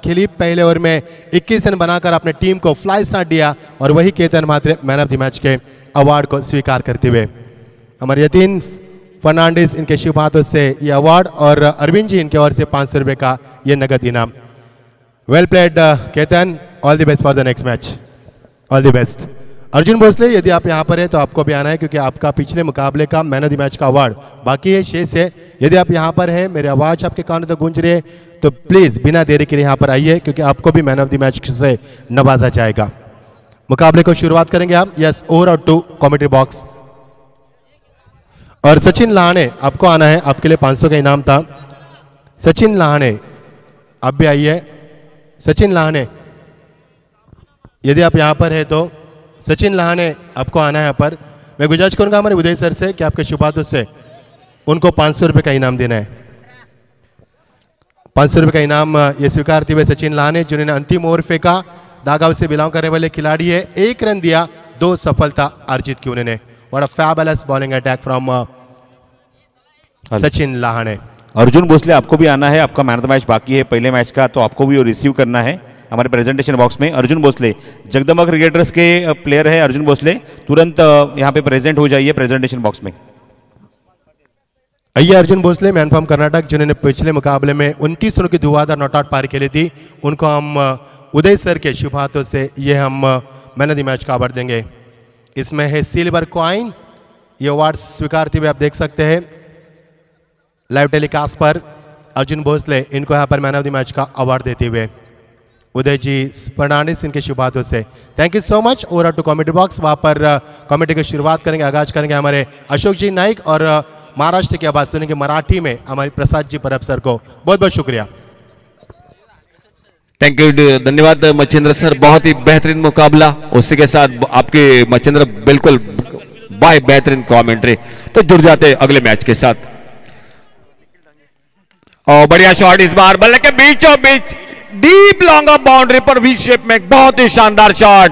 खेली। पहले ओवर में 21 रन बनाकर अपने टीम को फ्लाई स्टार्ट दिया और वही केतन मात्रे मैन ऑफ द मैच के अवार्ड को स्वीकार करते हुए हमारे यतीन फर्नांडिस इनके शुभ हाथों से ये अवार्ड और अरविंद जी इनके ओर से 500 रुपये का ये नगद इनाम। Well played Ketan, all the best for the next match, all the best. Arjun Bhosle, यदि आप यहाँ पर हैं तो आपको भी आना है क्योंकि आपका पिछले मुकाबले का मैन ऑफ द मैच का अवार्ड बाकी है शेष है। यदि आप यहाँ पर हैं, मेरी आवाज़ आपके कानों तक गूंज रही है तो प्लीज़ बिना देरी के लिए यहाँ पर आइए क्योंकि आपको भी मैन ऑफ द मैच से नवाजा जाएगा। मुकाबले को शुरुआत करेंगे आप। Yes, over out to commentary box और सचिन लाहाने आपको आना है, आपके लिए 500 का इनाम था। सचिन लाहाने आप भी आइए। सचिन लाहाने, यदि आप यहाँ पर है तो सचिन लाहाने आपको आना है यहाँ पर। मैं गुजारिश करूँगा हमारे उदय सर से कि आपके शुभ हाथों से उनको 500 रुपये का इनाम देना है। 500 रुपये का इनाम ये स्वीकारते हुए सचिन लाहाने जिन्होंने अंतिम ओवर फेंका, दागाव से बिलोंग करने वाले खिलाड़ी है। 1 रन दिया, 2 सफलता अर्जित की उन्होंने। What a fabulous bowling attack from Sachin Lahane. Arjun Bhosle, आपको भी आना है, आपका मैन ऑफ द मैच बाकी है पहले मैच का, तो आपको भी वो रिसीव करना है हमारे प्रेजेंटेशन बॉक्स में। अर्जुन भोसले जगदम्बा क्रिकेटर्स के प्लेयर है। अर्जुन भोसले तुरंत यहाँ पे प्रेजेंट हो जाइए प्रेजेंटेशन बॉक्स में। आइए अर्जुन भोसले, मैन फ्रॉम कर्नाटक जिन्होंने पिछले मुकाबले में 29 रनों की धुआंधार नॉट आउट पारी खेली थी, उनको हम उदय सर के शुभ हाथों से ये हम मैन ऑफ द मैच का अवार्ड देंगे। इसमें है सिल्वर कॉइन। ये अवार्ड स्वीकारते हुए आप देख सकते हैं लाइव टेलीकास्ट पर अर्जुन भोसले इनको यहाँ पर मैन ऑफ द मैच का अवार्ड देते हुए उदय जी फर्नांडिस इनके शुभ हाथों से। Thank you so much. Over to comedy box, वहाँ पर कॉमेडी की शुरुआत करेंगे, आगाज करेंगे हमारे अशोक जी नाइक और महाराष्ट्र की आवाज़ सुनेंगे मराठी में हमारे प्रसाद जी परब सर को। बहुत बहुत शुक्रिया। थैंक यू, धन्यवाद मच्छिंद्र सर, बहुत ही बेहतरीन मुकाबला। उसी के साथ आपके मच्छिंद्र बिल्कुल बाय बेहतरीन कमेंट्री। तो जुड़ जाते अगले मैच के साथ। और बढ़िया शॉट इस बार बल्ले के बीचों बीच डीप लॉन्ग ऑफ बाउंड्री पर वी शेप में बहुत ही शानदार शॉट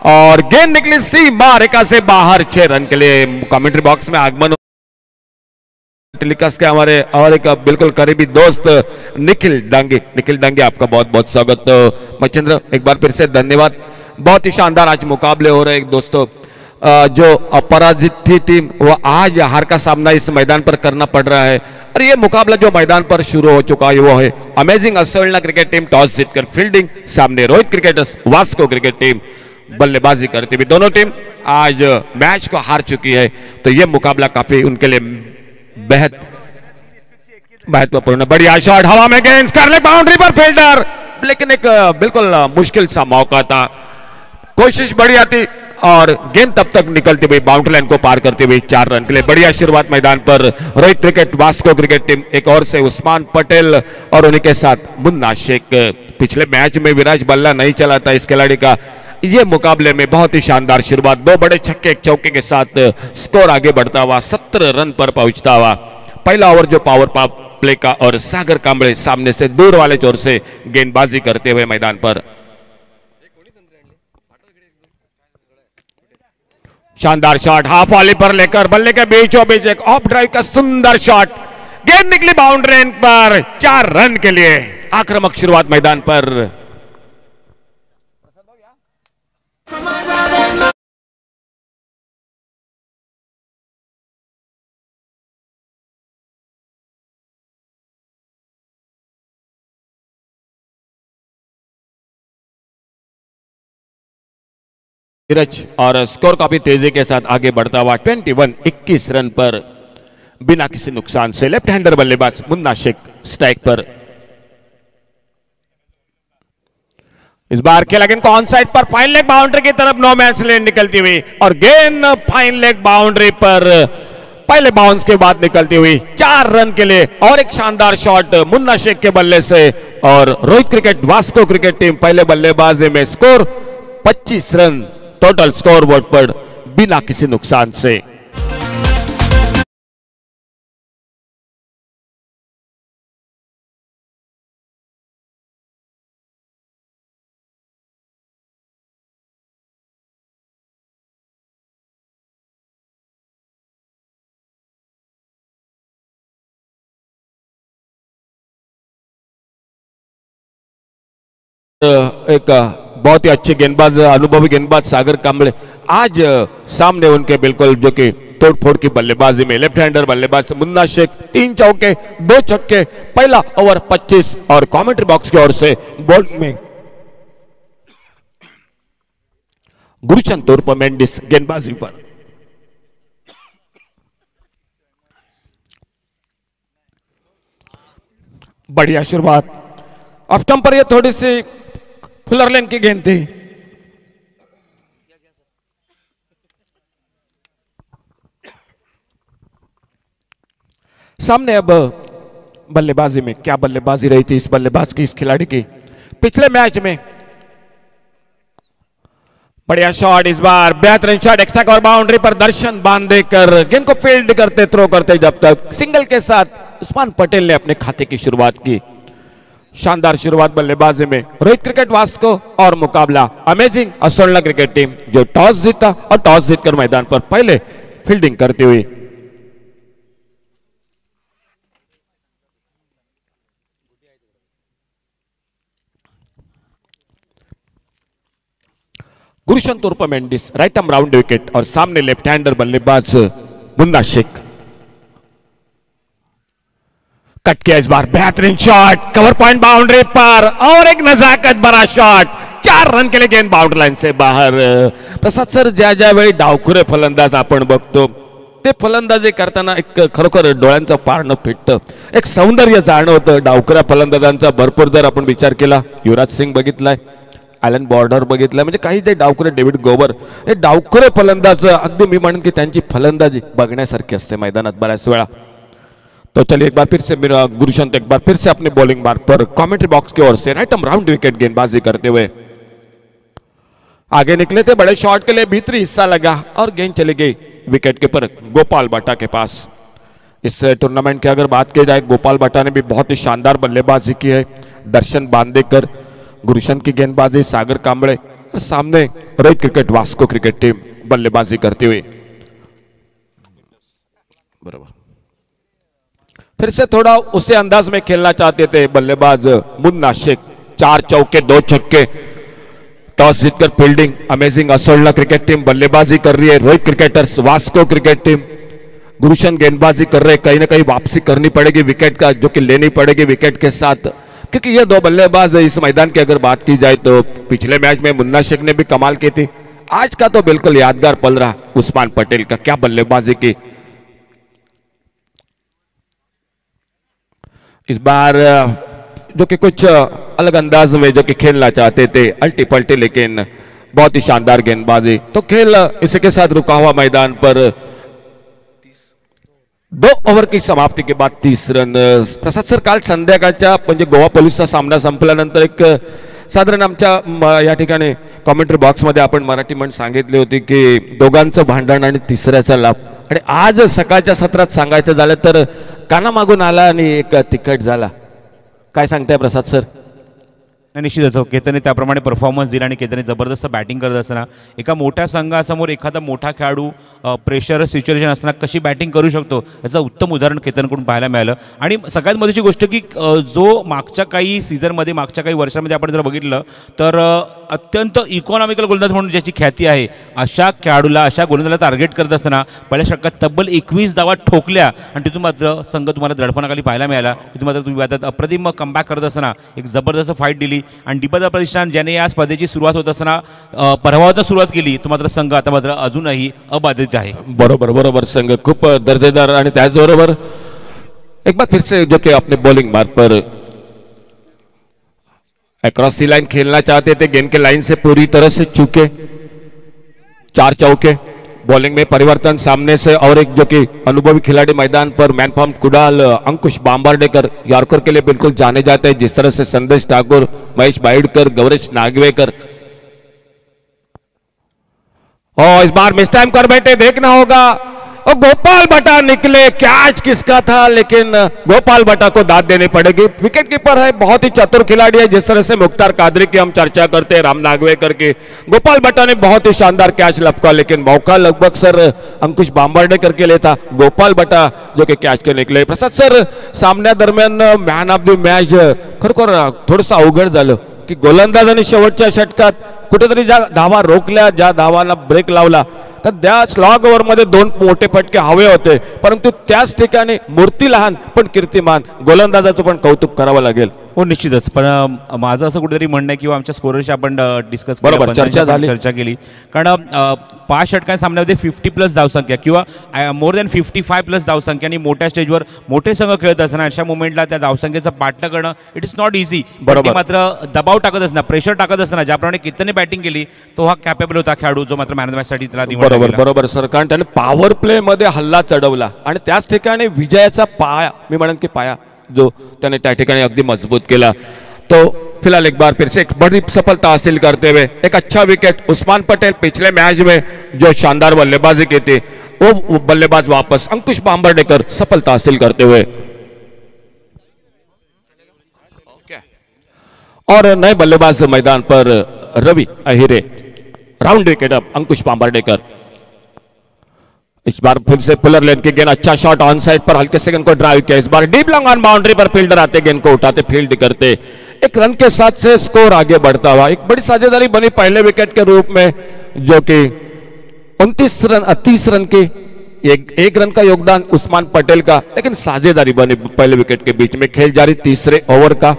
और गेंद निकली सीमा रेखा से बाहर। 6 रन के लिए कमेंट्री बॉक्स में आगमन टेलीकास्ट के हमारे और एक बिल्कुल करीबी दोस्त निखिल डांगे आपका बहुत बहुत स्वागत। तो मच्छिंद्र एक बार फिर से धन्यवाद। बहुत ही शानदार आज मुकाबले हो रहे हैं दोस्तों। जो अपराजित थी टीम वो आज हार का सामना इस मैदान पर करना पड़ रहा है और ये मुकाबला जो मैदान पर शुरू हो चुका है वो है amazing Assolna cricket team toss जीतकर फील्डिंग, सामने Rohit cricketers Vasco cricket team बल्लेबाजी करती हुई। दोनों टीम आज मैच को हार चुकी है तो ये मुकाबला काफी उनके लिए बेहद महत्वपूर्ण। बढ़िया शॉट हवा में गेंद कर ले बाउंड्री पर फील्डर, लेकिन एक बिल्कुल मुश्किल सा मौका था। कोशिश बढ़िया थी और गेंद तब तक निकलती हुई बाउंड्री लाइन को पार करते हुए 4 रन के लिए। बढ़िया शुरुआत मैदान पर Rohit cricket Vasco cricket team, एक और से उस्मान पटेल और उन्हीं के साथ मुन्ना शेख। पिछले मैच में विराज बल्ला नहीं चला था इस खिलाड़ी का। ये मुकाबले में बहुत ही शानदार शुरुआत, 2 बड़े छक्के एक चौके के साथ स्कोर आगे बढ़ता हुआ 17 रन पर पहुंचता हुआ। पहला ओवर जो पावर प्ले का और सागर कांबळे सामने से दूर वाले जोर से गेंदबाजी करते हुए मैदान पर। शानदार शॉट हाफ वाली पर लेकर बल्ले के बीचों बीच एक ऑफ ड्राइव का सुंदर शॉट, गेंद निकली बाउंड्री लाइन पर 4 रन के लिए। आक्रामक शुरुआत मैदान पर। धीरज और स्कोर काफी तेजी के साथ आगे बढ़ता हुआ 21 रन पर बिना किसी नुकसान से। लेफ्ट हैंडर बल्लेबाज मुन्ना शेख स्ट्राइक पर। इस बार खेला गेंद को ऑन साइड पर फाइन लेग बाउंड्री की तरफ नो मैच लैंड निकलती हुई और गेंद फाइन लेग बाउंड्री पर पहले बाउंस के बाद निकलती हुई 4 रन के लिए। और एक शानदार शॉट मुन्ना शेख के बल्ले से और Rohit cricket Vasco cricket team पहले बल्लेबाजी में score 25 run total score board पर बिना किसी नुकसान से। एक बहुत ही अच्छे गेंदबाज, अनुभवी गेंदबाज सागर कांबळे आज सामने उनके बिल्कुल जो कि तोड़फोड़ की बल्लेबाजी में लेफ्ट हैंडर बल्लेबाज मुन्ना शेख 3 चौके 2 छक्के, पहला ओवर 25 और कमेंट्री बॉक्स की ओर से बॉलिंग में गुरचंद उर्फ मेंडिस गेंदबाजी पर। बढ़िया शुरुआत, ऑफ स्टंप पर ये थोड़ी सी फुलर लेन की गेंद थी। सामने अब बल्लेबाजी में क्या बल्लेबाजी रही थी इस बल्लेबाज की, इस खिलाड़ी की पिछले मैच में। बढ़िया शॉट, इस बार बेहतरीन शॉट, एक्स्ट्रा कवर बाउंड्री पर दर्शन बांधेकर गेंद को फील्ड करते थ्रो करते जब तक सिंगल के साथ उस्मान पटेल ने अपने खाते की शुरुआत की। शानदार शुरुआत बल्लेबाजी में रोहित क्रिकेट वास्को और मुकाबला अमेजिंग असोलना क्रिकेट टीम जो टॉस जीता और टॉस जीतकर मैदान पर पहले फील्डिंग करती हुई। गुरशंत उर्फ Mendis right arm round wicket और सामने लेफ्ट हैंडर बल्लेबाज मुन्ना शेख। कट किया इस बार, बेहतरीन शॉट, कवर पॉइंट बाउंड्री पर और एक नजाकत भरा शॉट, 4 रन के लिए गेंद बाउंड्री लाईन से बाहेर। प्रसाद सर, ज्या ज्या वेळी डावखुरे फलंदाज आपण बघतो ते फलंदाजी करताना एक खरोखर डोळ्यांचं पारणं फिटतं, एक सौंदर्य जाणवतं डावखुऱ्या फलंदाजांचा। भरपूर जर आपण विचार केला, युवराज सिंग बघितलाय, ॲलन बॉर्डर बघितलाय, म्हणजे काही ते डावखुरे, डेव्हिड गोवर, हे डावखुरे फलंदाज अगदी मी म्हणेन की त्यांची फलंदाजी बघण्यासारखी असते मैदानात बऱ्याच वेळा। तो चलिए एक बार फिर से मेरा गुरशंत एक बार फिर से अपने बॉलिंग मार्ग पर कमेंट्री बॉक्स की ओर से राइट आर्म राउंड विकेट गेंदबाजी करते हुए आगे निकले थे, बड़े शॉट के लिए भीतरी हिस्सा लगा और गेंद चली गई विकेट कीपर गोपाल बाटा के पास। इस टूर्नामेंट की अगर बात की जाए, गोपाल बाटा ने भी बहुत ही शानदार बल्लेबाजी की है। दर्शन बांदेकर, गुरशंत की गेंदबाजी, सागर कांबळे और सामने Rohit cricket Vasco cricket team बल्लेबाजी करती हुई। बराबर, फिर से थोड़ा उसी अंदाज में खेलना चाहते थे बल्लेबाज मुन्ना शेख। 4 चौके 2 छक्के, टॉस जीतकर fielding amazing Assolna cricket team बल्लेबाजी कर रही है। Rohit cricketers Vasco cricket team, Gurshant गेंदबाजी कर रहे, कहीं ना कहीं वापसी करनी पड़ेगी विकेट का, जो कि लेनी पड़ेगी विकेट के साथ, क्योंकि ये 2 बल्लेबाज इस मैदान की अगर बात की जाए तो पिछले मैच में मुन्ना शेख ने भी कमाल की थी, आज का तो बिल्कुल यादगार पल रहा उस्मान पटेल का, क्या बल्लेबाजी की। इस बार जो कि कुछ अलग अंदाज में जो कि खेलना चाहते थे, अल्टी पल्टी, लेकिन बहुत ही शानदार गेंदबाजी। तो खेल इसी के साथ रुका हुआ मैदान पर 2 ओव्हर की समाप्ती के बाद 30 रन। प्रसाद सर, काल संध्याकाळच्या म्हणजे गोवा पोलिसचा सामना संपल्यानंतर एक साधारण आमच्या या ठिकाणी कॉमेंट्री बॉक्समध्ये आपण मराठी म्हण सांगितली होती की दोघांचं भांडण आणि तिसऱ्याचा लाभ, आणि आज सकाळच्या सत्रात सांगायचं झालं तर कानामागून आला आणि एक तिखट झाला। काय सांगताय प्रसाद सर? निश्चितच केतनने त्याप्रमाणे परफॉर्मन्स दिला आणि केतनने जबरदस्त बॅटिंग करत असताना एका मोठ्या संघासमोर एखादा मोठा खेळाडू प्रेशर सिच्युएशन असताना कशी बॅटिंग करू शकतो याचं उत्तम उदाहरण केतनकडून पाहायला मिळालं। आणि सगळ्यात महत्त्वाची गोष्ट की जो मागच्या काही सीझनमध्ये, मागच्या काही वर्षांमध्ये आपण जर बघितलं तर अत्यंत इकॉनॉमिकल गोलंदाज म्हणून ज्याची ख्याती आहे, अशा खेळाडूला, अशा गोलंदाजाला टार्गेट करत असताना पहिल्या षटकात तब्बल 21 धावा ठोकल्या आणि तिथून मात्र संघ तुम्हाला दडपणाखाली पाहायला मिळाला। तिथून मात्र तुम्ही आता अप्रतिम कमबॅक करत असताना एक जबरदस्त फाईट दिली आणि दीपदा प्रतिष्ठान ज्याने या स्पर्धेची सुरुवात होत असताना पराभवातून सुरुवात केली, तो मात्र संघ आता मात्र अजूनही अबाधित आहे। बरोबर बरोबर, संघ खूप दर्जेदार आणि त्याचबरोबर एक बार फिर से जो कि अपने बॉलिंग मार्ग पर अक्रॉस दी लाइन खेलना चाहते थे, गेंद के लाइन से पूरी तरह से चूके। 4 चौके, बॉलिंग में परिवर्तन सामने से और एक जो कि अनुभवी खिलाड़ी मैदान पर मैन फॉर्म कुडाल अंकुश बांबार्डेकर यॉर्कर के लिए बिल्कुल जाने जाते हैं, जिस तरह से संदेश ठाकुर, महेश बाइडकर, गौरेश नागवेकर। और इस बार मिस टाइम कर बैठे, देखना होगा। और गोपाल बटा निकले, कैच किसका था, लेकिन गोपाल बटा को दाद देनी पड़ेगी। विकेट कीपर है, बहुत ही चतुर खिलाड़ी है, जिस तरह से मुख्तार कादरी की हम चर्चा करते हैं, राम नागवेकर की, गोपाल बटा ने बहुत ही शानदार कैच लपका, लेकिन मौका लगभग सर अंकुश बांबार्डेकर के लिए था। गोपाल बटा जो कि कैच के निकले। प्रसाद सर, सामन्या दरम्यान मॅन ऑफ द मॅच खरोखर थोडंसं अवघड झालं, की गोलंदाजांनी शेवटच्या षटकात कुठेतरी ज्या धावा रोखल्या, ज्या धावांना ब्रेक लावला, तर त्या स्लॉग ओव्हरमध्ये 2 मोठे फटके हवे होते, परंतु त्याच ठिकाणी मूर्ती लहान पण कीर्तिमान गोलंदाजाचं पण कौतुक करावं लागेल. हो निश्चितच. पण माझं असं कुठेतरी म्हणणं आहे किंवा आमच्या स्कोरशी आपण डिस्कस बरोबर चर्चा केली, कारण 5 षटकां सामन्यामध्ये 50+ धावसंख्या किंवा मोर दॅन 55+ धावसंख्या आणि मोठ्या स्टेजवर मोठे संघ खेळत असताना अशा मुवमेंटला त्या धावसंख्येचं पाठणं करणं इट इज नॉट इझी. बरोबर. मात्र दबाव टाकत असताना, प्रेशर टाकत असताना ज्याप्रमाणे कितने बॅटिंग केली तो हा कॅपेबल होता खेळाडू, जो मात्र मॅन ऑफ द मॅचसाठी त्याला निवडला बरोबर गेला. बरोबर सर, कारण त्याने पॉवर प्ले मध्ये हल्ला चढवला आणि त्याच ठिकाणी विजयाचा पाया, मी म्हणेन की पाया जो त्याने त्या ठिकाणी अगदी मजबूत केला. तो फिलहाल एक बार फिर से एक बड़ी सफलता हासिल करते हुए एक अच्छा विकेट. उस्मान पटेल पिछले मैच में जो शानदार बल्लेबाजी की थी वो बल्लेबाज वापस. अंकुश बाम्बर्डेकर सफलता हासिल करते हुए और नए बल्लेबाज मैदान पर Ravi Ahire. Round wicket up Ankush Bambardekar. इस बार फिर से पुलर लेन की गेंद, अच्छा शॉट ऑन साइड पर हल्के से गेंद को ड्राइव किया. इस बार डीप लॉन्ग ऑन बाउंड्री पर फील्डर आते, गेंद को उठाते, फील्ड करते. एक रन के साथ से स्कोर आगे बढ़ता हुआ. एक बड़ी साझेदारी बनी पहले विकेट के रूप में, जो कि 30 रन की एक रन का योगदान उस्मान पटेल का, लेकिन साझेदारी बनी पहले विकेट के बीच में. खेल जारी तीसरे ओवर का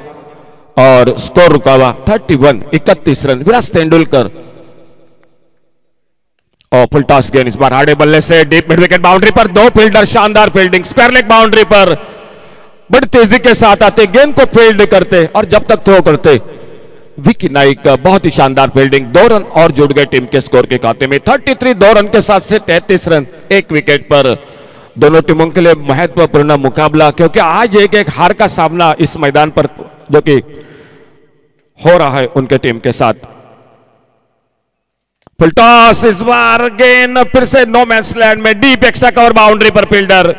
और स्कोर रुका हुआ 31 रन. विराट तेंदुलकर और फुल टॉस गेंद. इस बार हार्डे बल्ले से डीप मिड विकेट बाउंड्री पर 2 फील्डर, शानदार फील्डिंग. स्क्वायर लेग बाउंड्री पर बड़ी तेजी के साथ आते, गेंद को फील्ड करते और जब तक थ्रो करते. विकी नाइक बहुत ही शानदार फील्डिंग. 2 रन और जुड़ गए टीम के स्कोर के खाते में. 33 2 रन के साथ से 33 रन एक विकेट पर. दोनों टीमों के लिए महत्वपूर्ण मुकाबला, क्योंकि आज एक हार का सामना इस मैदान पर जो कि हो रहा है उनके टीम के साथ. Full toss. इस बार गेंद फिर से नो मैंस लैंड में, डीप एक्स्ट्रा कवर बाउंड्री पर फील्डर.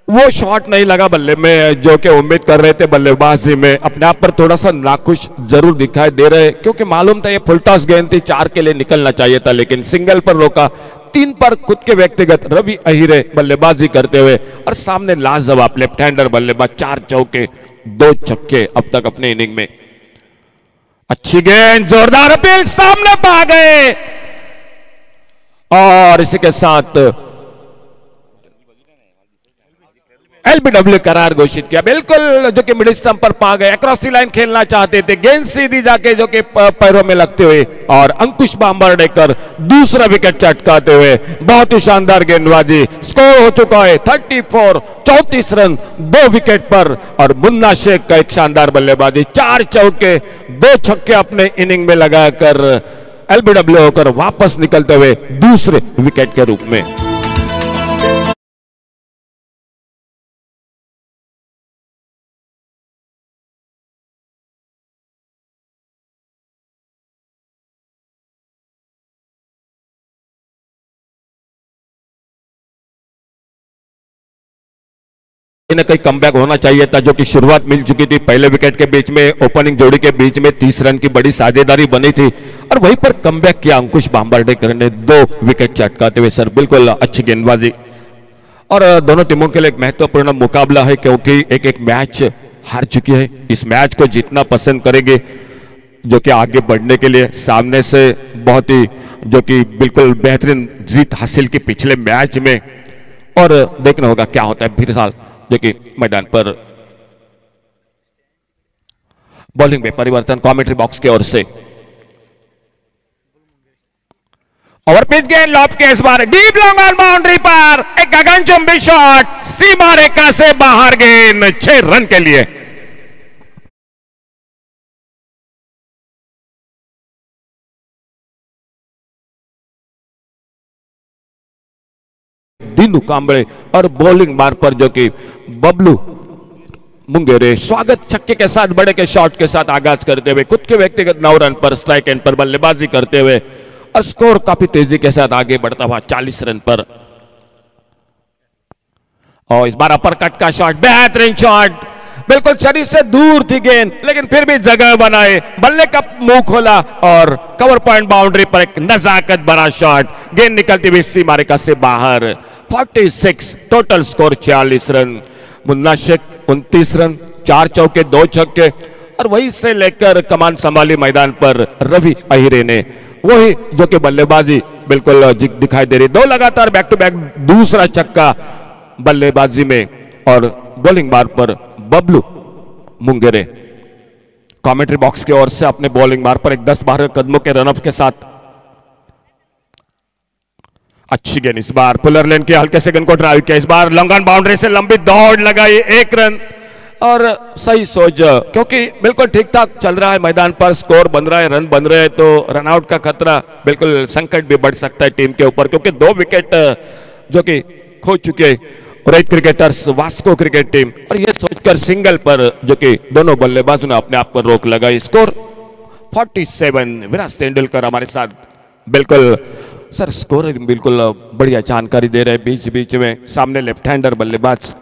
वो शॉट नहीं लगा बल्ले में जो कि उम्मीद कर रहे थे बल्लेबाजी में. अपने आप पर थोड़ा सा नाखुश जरूर दिखाई दे रहे, क्योंकि मालूम था ये फुल टॉस गेंद थी, 4 के लिए निकलना चाहिए था, लेकिन सिंगल पर रोका. 3 पर खुद के व्यक्तिगत रवि अहिरे बल्लेबाजी करते हुए और सामने लाजवाब लेफ्ट हैंडर बल्लेबाज. 4 चौके 2 छक्के अब तक अपने इनिंग में. अच्छी गेंद, जोरदार अपील, सामने पा गए और इसी के साथ एलबीडब्ल्यू करार घोषित किया. बिल्कुल जो कि मिडिल स्टंप पर पा गए, अक्रॉस दी लाइन खेलना चाहते थे, गेंद सीधी जाके जो कि पैरों में लगते हुए, और अंकुश बाम्बर्डेकर दूसरा विकेट चटकाते हुए. बहुत ही शानदार गेंदबाजी. स्कोर हो चुका है 34 रन 2 विकेट पर. और मुन्ना शेख का एक शानदार बल्लेबाजी, 4 चौके 2 छक्के अपने इनिंग में लगाकर एलबीडब्ल्यू होकर वापस निकलते हुए दूसरे विकेट के रूप में. न कहीं कमबैक होना चाहिए था, जो कि शुरुआत मिल चुकी थी पहले विकेट के बीच में. ओपनिंग जोड़ी के बीच में 30 रन की बड़ी साझेदारी बनी थी और वहीं पर कमबैक किया अंकुश बाम्बर्डेकर ने 2 विकेट चटकाते हुए. सर बिल्कुल अच्छी गेंदबाजी. और दोनों टीमों के लिए एक महत्वपूर्ण मुकाबला है, क्योंकि एक मैच हार चुकी है. इस मैच को जीतना पसंद करेंगे, जो कि आगे बढ़ने के लिए सामने से बहुत ही जो कि बिल्कुल बेहतरीन जीत हासिल की पिछले मैच में. और देखना होगा क्या होता है फिर साल जो कि मैदान पर. बॉलिंग में परिवर्तन कमेंट्री बॉक्स की ओर से. ओवर पिच गेंद लॉब के इस बार डीप लॉन्ग ऑन बाउंड्री पर एक गगनचुंबी शॉट, सीमा रेखा से बाहर, गेंद 6 रन के लिए. दीनू कांबळे और बॉलिंग मार पर जो कि बबलू मुंगेरे स्वागत छक्के के साथ बड़े के शॉट के साथ आगाज करते हुए खुद के व्यक्तिगत 9 रन पर स्ट्राइक एंड पर बल्लेबाजी करते हुए और स्कोर काफी तेजी के साथ आगे बढ़ता हुआ 40 रन पर. और इस बार अपर कट का शॉट, बेहतरीन शॉट, बिल्कुल शरीर से दूर थी गेंद, लेकिन फिर भी जगह बनाए, बल्ले का मुंह खोला और कवर पॉइंट बाउंड्री पर एक नजाकत भरा शॉट, गेंद निकलती हुई सीमा रेखा से बाहर. 46 total score 46 run. Munna Shaikh 29 run, 4 चौके 2 छक्के और वहीं से लेकर कमान संभाली मैदान पर रवि अहिरे ने, वही जो कि बल्लेबाजी बिल्कुल दिखाई दे रही। 2 लगातार बैक टू बैक दूसरा छक्का बल्लेबाजी में, और बॉलिंग बार पर बबलू मुंगेरे कमेंट्री बॉक्स की ओर से अपने बॉलिंग बार पर एक 10-12 कदमों के रनअप के साथ अच्छी गेंद। इस बार पुलर लेन के हल्के से गेंद को ड्राइव किया, इस बार लॉन्ग ऑन बाउंड्री से लंबी दौड़ लगाई, 1 रन। और सही सोच, क्योंकि बिल्कुल ठीक ठाक चल रहा है मैदान पर, स्कोर बन रहा है, रन बन रहे हैं, तो रनआउट का खतरा बिल्कुल संकट भी बढ़ सकता है टीम के ऊपर, क्योंकि 2 विकेट जो कि खो चुके Rohit cricketers Vasco cricket team, और ये सोचकर सिंगल पर जो कि दोनों बल्लेबाजों ने अपने आप पर रोक लगाई। स्कोर 47। विराट तेंदुलकर हमारे साथ बिल्कुल सर स्कोर बिल्कुल बढ़िया जानकारी दे रहे हैं बीच बीच में। सामने लेफ्ट हैंडर बल्लेबाज,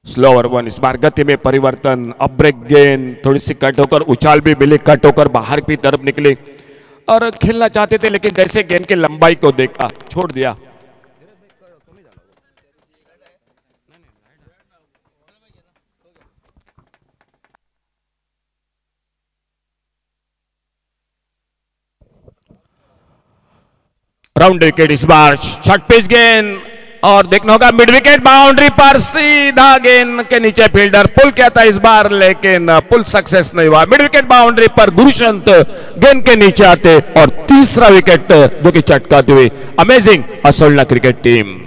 स्लोअर 1, इस बार गति में परिवर्तन, अब ब्रेक गेंद थोड़ी सी कट होकर उछाल भी मिली, कट होकर बाहर की तरफ निकली, और खेलना चाहते थे लेकिन जैसे गेंद की लंबाई को देखा छोड़ दिया। राउंड विकेट, इस बार शॉर्ट पिच गेंद, और देखना होगा मिड विकेट बाउंड्री पर सीधा गेंद के नीचे फील्डर पुल किया था इस बार, लेकिन पुल सक्सेस नहीं हुआ। मिड विकेट बाउंड्री पर गुरुशंत गेंद के नीचे आते और तीसरा विकेट जो कि चटकाती हुई amazing Assolna cricket team.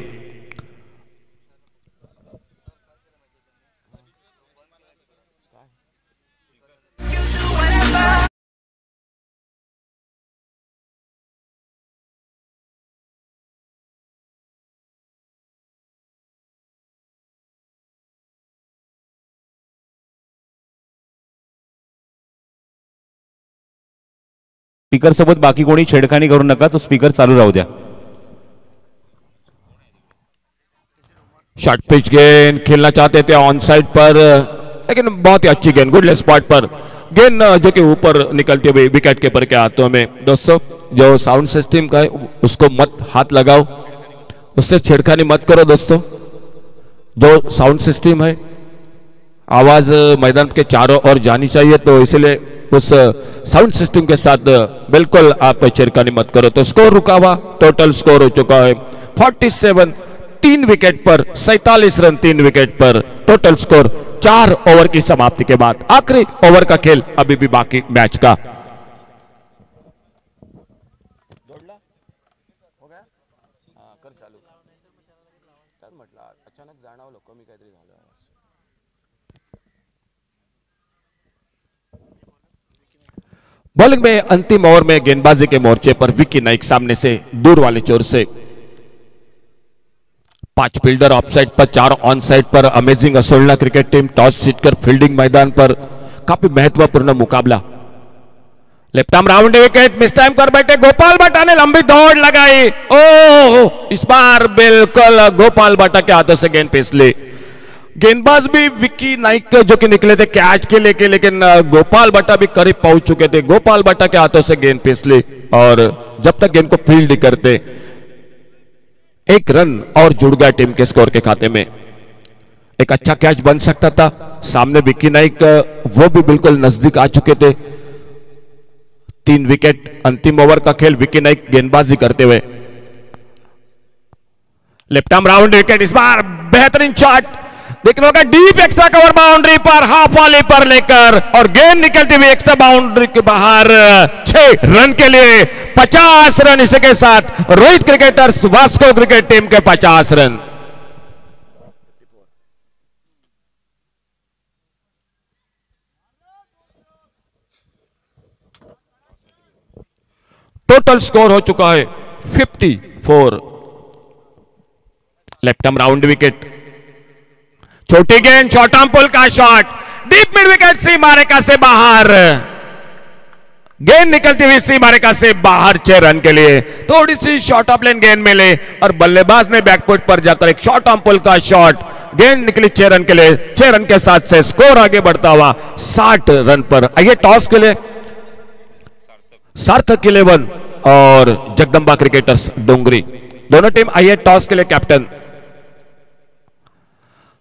Speaker सोबत बाकी कोणी छेडखानी करू नका, तो स्पीकर चालू राहू द्या। शॉर्ट पिच गेंद खेलना चाहते थे ऑन साइड पर, लेकिन बहुत ही अच्छी गेंद, गुड स्पॉट पर गेंद जो कि ऊपर निकलती हुई विकेट कीपर के हाथों में। दोस्तों जो साउंड सिस्टम का है उसको मत हाथ लगाओ, उससे छेड़खानी मत करो दोस्तों। जो साउंड सिस्टम है आवाज मैदान के चारों ओर जानी चाहिए, तो इसलिए उस साउंड सिस्टम के साथ बिल्कुल आप छेड़खानी मत करो। तो स्कोर रुका हुआ, टोटल स्कोर हो चुका है 47, 3 विकेट पर 47 रन, 3 विकेट पर टोटल स्कोर 4 ओवर की समाप्ति के बाद। आखिरी ओवर का खेल अभी भी बाकी मैच का। बॉलिंग में अंतिम ओवर में गेंदबाजी के मोर्चे पर विकी नाइक सामने से दूर वाले चोर से 5 फील्डर ऑफसाइड पर, 4 ऑन साइड पर। Amazing Assolna cricket team toss जीतकर फील्डिंग मैदान पर, काफी महत्वपूर्ण मुकाबला। Left arm round wicket miss time कर बैठे गोपाल भट्टा ने लंबी दौड़ लगाई, ओह इस बार बिल्कुल गोपाल भट्टा के हाथों से गेंद फिसली। गेंदबाज भी विकी नाइक जो कि निकले थे कैच के लेके, लेकिन गोपाल भट्टा भी करीब पहुंच चुके थे। गोपाल भट्टा के हाथों से गेंद फिसली, और जब तक गेंद को फील्ड करते 1 रन और जुड़ गया टीम के स्कोर के खाते में। एक अच्छा कैच बन सकता था। सामने विकी नाइक वो भी बिल्कुल नजदीक आ चुके थे। 3 विकेट, अंतिम ओवर का खेल, विकी नाइक गेंदबाजी करते हुए। लेफ्ट आर्म राउंड विकेट, इस बार बेहतरीन शॉट देखने होगा, डीप एक्स्ट्रा कवर बाउंड्री पर, हाफ वाली पर लेकर, और गेंद निकलती हुई एक्स्ट्रा बाउंड्री के बाहर। 6 रन के लिए 50 रन, इसके साथ Rohit cricketers Vasco cricket team के 50 रन। टोटल स्कोर हो चुका है 54। लेफ्ट आर्म राउंड विकेट, छोटी गेंद, शॉर्ट आर्म पुल का शॉट, डीप मिड विकेट, सीमा रेखा से बाहर। गेंद निकलती हुई सीमा रेखा से बाहर 6 रन के लिए। थोड़ी सी शॉर्ट ऑफ लेन गेंद मिले और बल्लेबाज ने बैकफुट पर जाकर एक शॉर्ट आर्म पुल का शॉट, गेंद निकली 6 रन के लिए। 6 रन के साथ से स्कोर आगे बढ़ता हुआ 60 रन पर। आइए टॉस के लिए सार्थक 11 और जगदंबा क्रिकेटर्स डोंगरी, दोनों टीम आइए टॉस के लिए। कैप्टन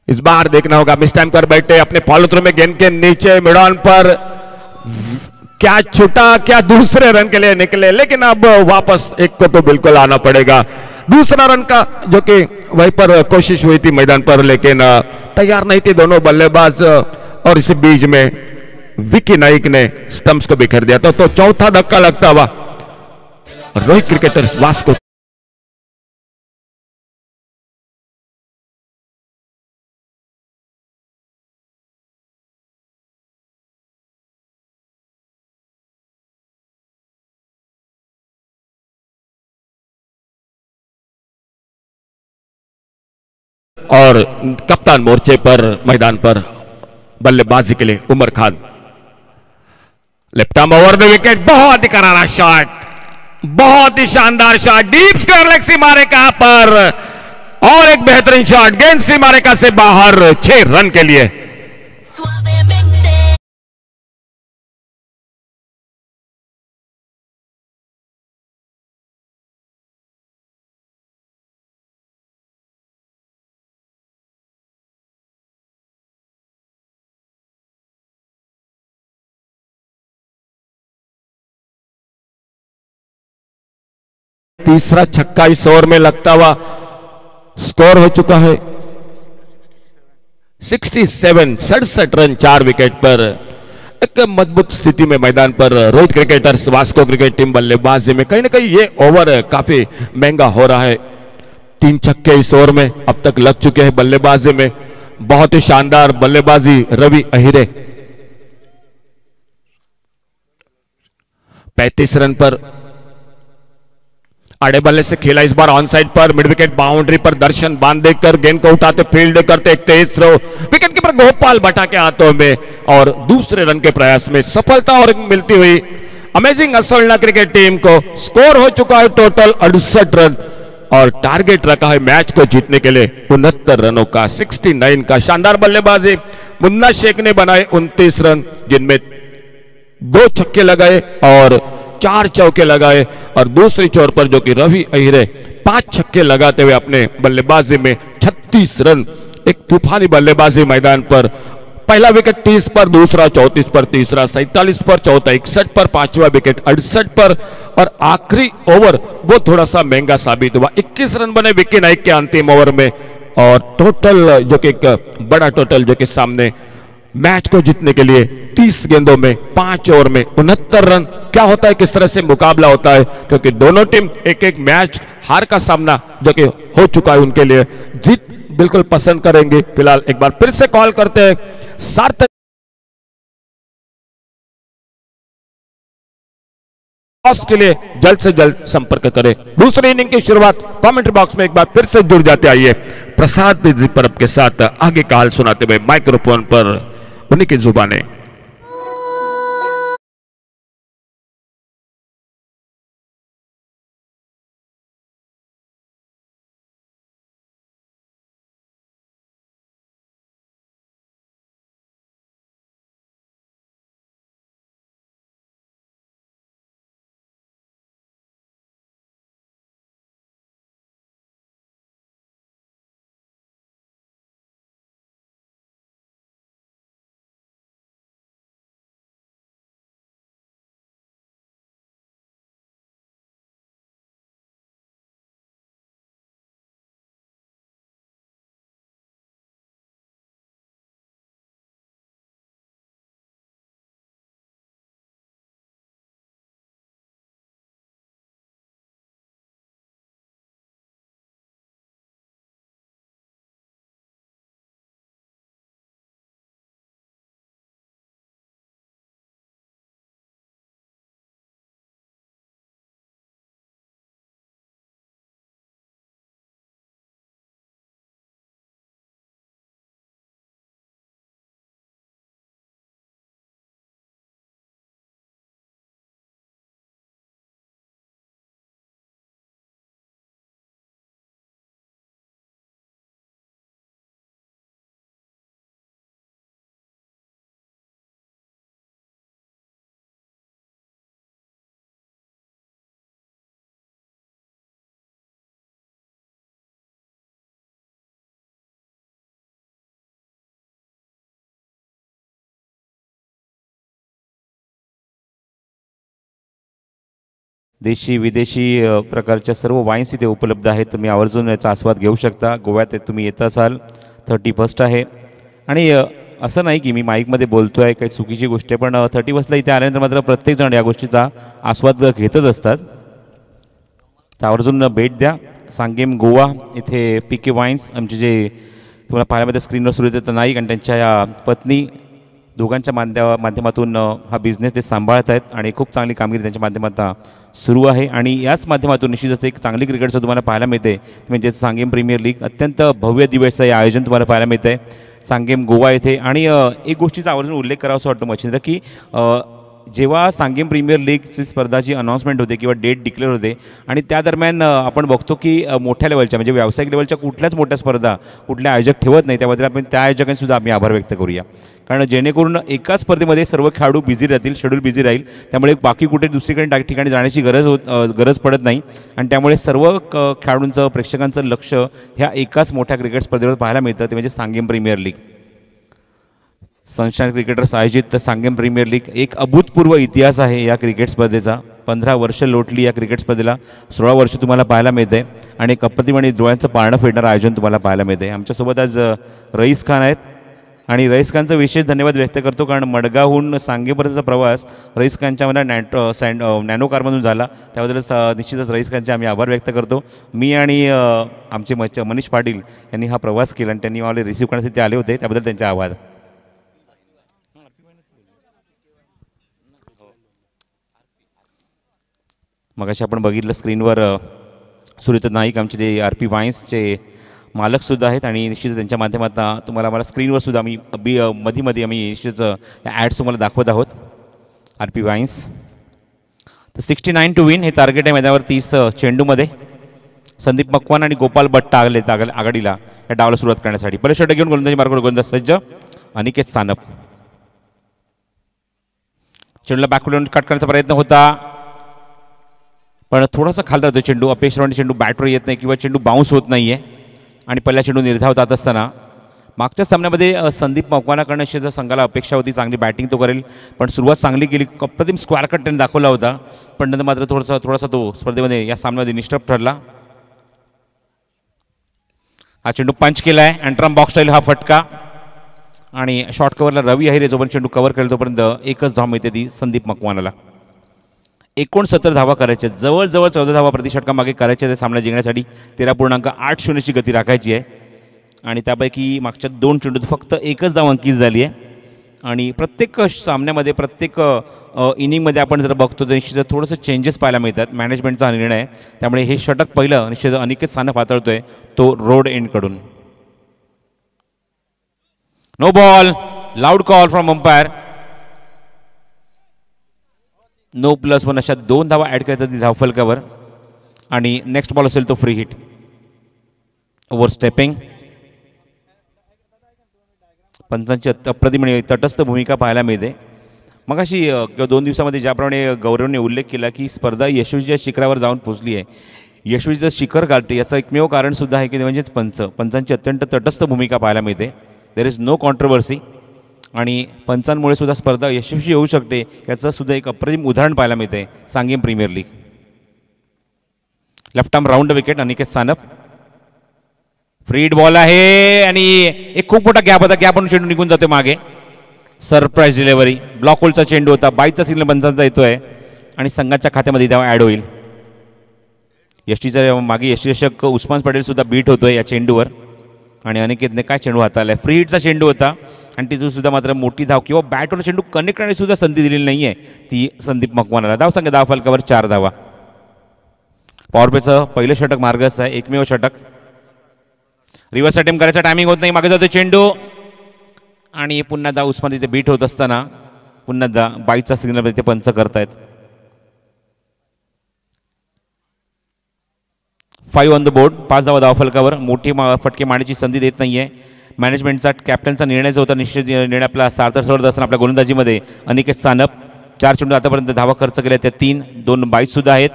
इस बार देखना होगा, मिस टाइम कर बैठे अपने फॉलो थ्रू में, गेंद के नीचे मिड ऑन पर क्या छूटा, क्या दूसरे रन के लिए निकले, लेकिन अब वापस एक को तो बिल्कुल आना पड़ेगा। दूसरा रन का जो कि वहीं पर कोशिश हुई थी मैदान पर, लेकिन तैयार नहीं थी दोनों बल्लेबाज, और इसी बीच में विकी नाइक ने स्टंप्स को बिखेर दिया था। तो चौथा धक्का लगता हुआ रोहित क्रिकेटर्स वास्को और कप्तान मोर्चे पर मैदान पर बल्लेबाजी के लिए Umar Khan. Left arm over the wicket, बहुत ही करारा शॉट, बहुत ही शानदार शॉट, डीप स्क्वायर लेग सीमा रेखा पर, और एक बेहतरीन शॉट, गेंद सीमा रेखा से बाहर, 6 रन के लिए। तीसरा छक्का इस ओवर में लगता हुआ, स्कोर हो चुका है 67, 67 रन 4 विकेट पर। एक मजबूत स्थिति में मैदान पर Rohit cricketers Vasco cricket team बल्लेबाजी में, कहीं ना कहीं ये ओवर काफी महंगा हो रहा है। 3 छक्के इस ओवर में अब तक लग चुके हैं बल्लेबाजी में, बहुत ही शानदार बल्लेबाजी रवि अहिरे। 35 रन पर आड़े बल्ले से खेला, इस बार ऑन साइड पर, मिड विकेट बाउंड्री पर दर्शन बांधे कर गेंद को उठाते, फील्ड करते, एक तेज थ्रो, विकेट कीपर गोपाल भट्टा के हाथों में, और दूसरे रन के प्रयास में सफलता और मिलती हुई अमेजिंग असोलना क्रिकेट टीम को। स्कोर हो चुका है टोटल 68 रन, और टारगेट रखा है मैच को जीतने के लिए 69 रनों का, 69 का। शानदार बल्लेबाजी, मुन्ना शेख ने बनाए 29 रन, जिनमें 2 छक्के लगाए और 4 चौके लगाए, और दूसरी छोर पर जो कि रवि अहिरे 5 छक्के लगाते हुए अपने बल्लेबाजी में 36 रन, एक तूफानी बल्लेबाजी मैदान पर। पहला विकेट 30 पर, दूसरा 34 पर, तीसरा 47 पर, चौथा 61 पर, पांचवा विकेट 68 पर, और आखिरी ओवर वो थोड़ा सा महंगा साबित हुआ। 21 रन बने विक्की नाइक के अंतिम ओवर में, और टोटल जो कि एक बड़ा टोटल जो कि सामने मैच को जीतने के लिए 30 गेंदों में 5 ओवर में 69 रन। क्या होता है, किस तरह से मुकाबला होता है, क्योंकि दोनों टीम एक एक मैच हार का सामना जो कि हो चुका है उनके लिए, जीत बिल्कुल पसंद करेंगे। फिलहाल एक बार फिर से कॉल करते हैं सार्थक के लिए, जल्द से जल्द संपर्क करें। दूसरी इनिंग की शुरुआत कमेंट्री बॉक्स में एक बार फिर से जुड़ जाते आइए प्रसाद जी परब के साथ, आगे का हाल सुनाते हुए माइक्रोफोन पर उन्हीं की जुबानें। देशी विदेशी प्रकारच्या सर्व वाईन्स इथे उपलब्ध आहेत. तुम्ही आवर्जून याचा आस्वाद घेऊ शकता. गोव्यात तुम्ही येत असाल 31 आहे आणि असं नाही की मी माईकमध्ये बोलतो आहे काही चुकीची गोष्ट आहे, पण 31ला इथे आल्यानंतर मात्र प्रत्येकजण या गोष्टीचा आस्वाद घेतच असतात. तर आवर्जून भेट द्या. सांगेम गोवा इथे PK वाईन्स आमचे जे तुम्हाला पाहायला मिळते स्क्रीनवर सुरू येतं नाईक आणि त्यांच्या या पत्नी दोघांच्या माध्यमातून हा बिझनेस ते सांभाळत आहेत आणि खूप चांगली कामगिरी त्यांच्या माध्यमातून सुरू आहे. आणि याच माध्यमातून निश्चितच एक चांगली क्रिकेटचं तुम्हाला पाहायला मिळते म्हणजे सांगेम प्रीमियर लीग. अत्यंत भव्य दिवसचं हे आयोजन तुम्हाला पाहायला मिळतं आहे सांगेम गोवा येथे. आणि एक गोष्टीचा आवर्जून उल्लेख करावा असं वाटतं मच्छिंद्र की जेव्हा सांगेम प्रीमियर लीगची स्पर्धाची अनाऊन्समेंट होते किंवा डेट डिक्लेअर होते आणि त्या दरम्यान आपण बघतो की मोठ्या लेवलच्या म्हणजे व्यावसायिक लेवलच्या कुठल्याच मोठ्या स्पर्धा कुठले आयोजक ठेवत नाही. त्याबद्दल आपण त्या आयोजकांसुद्धा आम्ही आभार व्यक्त करूया, कारण जेणेकरून एकाच स्पर्धेमध्ये सर्व खेळाडू बिझी राहतील, शेड्यूल बिझी राहील, त्यामुळे बाकी कुठे दुसरीकडे ठिकाणी जाण्याची गरज पडत नाही आणि त्यामुळे सर्व खेळाडूंचं प्रेक्षकांचं लक्ष ह्या एकाच मोठ्या क्रिकेट स्पर्धेवर पाहायला मिळतं ते म्हणजे Sanguem premier league. Sunshine cricketers आयोजित सांगेम प्रीमियर लीग एक अभूतपूर्व इतिहास आहे या क्रिकेट स्पर्धेचा. 15 वर्ष लोटली या क्रिकेट स्पर्धेला, 16 वर्ष तुम्हाला पाहायला मिळते आणि एक अप्रतिम आणि डोळ्यांचं पारणं फेडणारं आयोजन तुम्हाला पाहायला मिळते. आमच्यासोबत आज रईस खान आहेत आणि रईस खानचा विशेष धन्यवाद व्यक्त करतो, कारण मडगावहून सांगेपर्यंतचा प्रवास रईस खानच्या मला नॅनो कारमधून झाला. त्याबद्दल निश्चितच रईस खानचे आम्ही आभार व्यक्त करतो. मी आणि आमचे मनीष पाटील यांनी हा प्रवास केला आणि त्यांनी मला रिसीव्ह करण्यासाठी आले होते, त्याबद्दल त्यांचे आभार. मगाशी आपण बघितलं स्क्रीनवर सुरेश नाईक आमचे जे RP वाईन्सचे मालकसुद्धा आहेत आणि निश्चित त्यांच्या माध्यमातून तुम्हाला मला स्क्रीनवरसुद्धा आम्ही मध्ये आम्ही निश्चित ॲड्स तुम्हाला दाखवत आहोत. RP वाईन्स तर 69 टू विन हे टार्गेट आहे मैदानावर 30 चेंडूमध्ये. संदीप मकवान आणि गोपाल भट्ट आघाडीला या डावला सुरुवात करण्यासाठी. पहिलं षटक घेऊन गोलंदाजी मार्गावर गोलंदाज सज्ज अनिकेत सानप. चेंडूला बॅकवर्ड कट करण्याचा प्रयत्न होता पण थोडासा खाली जातो चेंडू. अपेक्षेप्रमाणे चेंडू बॅटवर येत नाही किंवा चेंडू बाउन्स होत नाही आहे आणि पहिला चेंडू निर्धाव जात असताना मागच्या सामन्यामध्ये संदीप मकवानाकडनं जर संघाला अपेक्षा होती चांगली बॅटिंग तो करेल, पण सुरुवात चांगली केली, अप्रतिम स्क्वेअर कट त्याने दाखवला होता, पण नंतर मात्र थोडासा तो स्पर्धेमध्ये या सामन्यामध्ये निष्प्रभ ठरला. हा चेंडू पंच केला आहे अँट्रम बॉक्स स्टाईल हा फटका आणि शॉर्ट कव्हरला रवी अहिरे जोपर्यंत चेंडू कव्हर केला तोपर्यंत एकच धाव मिळते ती संदीप मकवानाला. 69 धावा करायच्या, जवळजवळ 14 धावा प्रति षटकामागे करायच्या त्या सामना जिंकण्यासाठी. 13.80ची गती राखायची आहे आणि त्यापैकी मागच्या 2 चेंडूत फक्त एकच धाव अंकित झाली आहे. आणि प्रत्येक सामन्यामध्ये प्रत्येक इनिंगमध्ये आपण जर बघतो तर निश्चित थोडंसं चेंजेस पाहायला मिळतात. मॅनेजमेंटचा हा निर्णय आहे, त्यामुळे हे षटक पहिलं निश्चित अनिकेत सानप हाताळतोय तो रोड एंडकडून. No ball, loud call from umpire. No +1 अशा 2 धावा ॲड करायचा ती धाव फलकावर आणि नेक्स्ट बॉल असेल तो फ्री हिट. Over stepping. पंचांची अप्रतिम तटस्थ भूमिका पाहायला मिळते. मग अशी 2 दिवसामध्ये ज्याप्रमाणे गौरवने उल्लेख केला की स्पर्धा यशस्वीच्या शिखरावर जाऊन पोहोचली आहे, यशस्वीचं शिखर गाठते याचं एकमेव कारणसुद्धा आहे की ते म्हणजेच पंचांची अत्यंत तटस्थ भूमिका पाहायला मिळते. देर इज नो कॉन्ट्रोवर्सी आणि पंचांमुळे सुद्धा स्पर्धा यशस्वी होऊ शकते याचं सुद्धा एक अप्रतिम उदाहरण पाहायला मिळते Sangem premier league. Left arm round wicket Aniket Sanap. Freed ball आहे आणि एक खूप मोठा गॅप होता, गॅप चेंडू निघून जातो मागे. सरप्राईज डिलिव्हरी, ब्लॉक होलचा चेंडू होता, 22चा सिग्नल पंचांचा येतोय आणि संघाच्या खात्यामध्ये तेव्हा ॲड होईल. यष्टीच्या मागे यष्टीरक्षक उस्मान पटेल सुद्धा बीट होतोय या चेंडूवर आणि अनिकेतने काय चेंडू हाताळलाय. फ्री हिटचा चेंडू होता आणि तिथून सुद्धा मात्र मोठी धाव किंवा बॅटवर चेंडू कनेक्ट करण्याची सुद्धा संधी दिलेली नाही आहे ती संदीप मकवानाला. धाव संख्या धाव फलकावर 4 धावा. पॉवरप्लेचं पहिलं षटक मार्गस्थ आहे, एकमेव षटक. रिव्हर्स अटेम्प्ट करायचा टायमिंग होत नाही, मागे जातो चेंडू आणि पुन्हा दा उस्मान तिथे बीट होत असताना पुन्हा दा 22चा सिग्नल तिथे पंच करतायत. 5 ऑन द बोर्ड, 5 धावा धाव फलकावर. मोठी फटके मारण्याची संधी देत नाहीये मॅनेजमेंटचा. कॅप्टनचा निर्णय जो होता निश्चित निर्णय आपला सार्थक ठरत असताना आपल्या गोलंदाजीमध्ये अनिकेत सानप 4 चेंडू आतापर्यंत धावा खर्च केल्या त्या 3, 2 22 सुद्धा आहेत.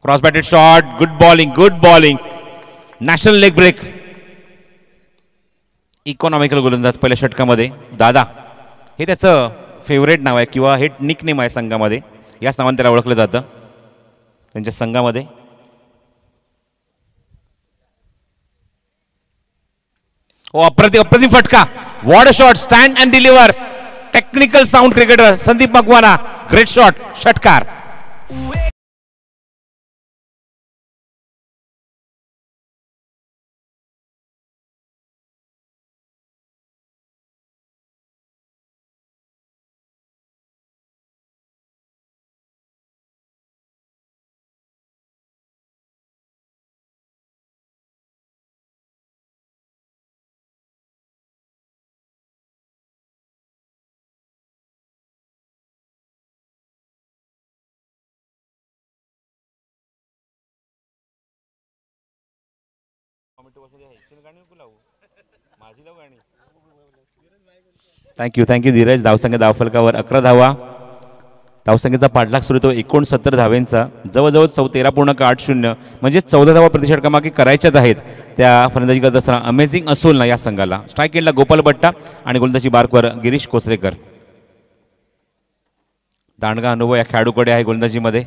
Cross batted shot, good bowling, national leg break. Economical गोलंदाज पहिल्या षटकामध्ये. दादा हे त्याचं फेवरेट नाव आहे किंवा हे निक नेम आहे संघामध्ये, याच नावाने त्याला ओळखलं जातं. त्यांच्या संघामध्ये. ओ अप्रतिम फटका. What a shot. Stand and deliver. Technical sound cricketer Sandeep Makwana. Great shot. षटकार. थँक्यू धीरज. धावसंख्या धावफलकावर 11 धावा. धावसंख्येचा पाठलाग सुरू तो 69 धावेंचा. जवळजवळ 13.80 म्हणजे 14 धावा प्रतिषटकामागे करायच्याच आहेत. त्या फलंदाजी करत असताना अमेझिंग असोल ना या संघाला. स्ट्राईक एंडला गोपाल बट्टा आणि गोलंदाजी बारकवर गिरीश कोसरेकर. दांडगा अनुभव या खेळाडूकडे आहे गोलंदाजीमध्ये.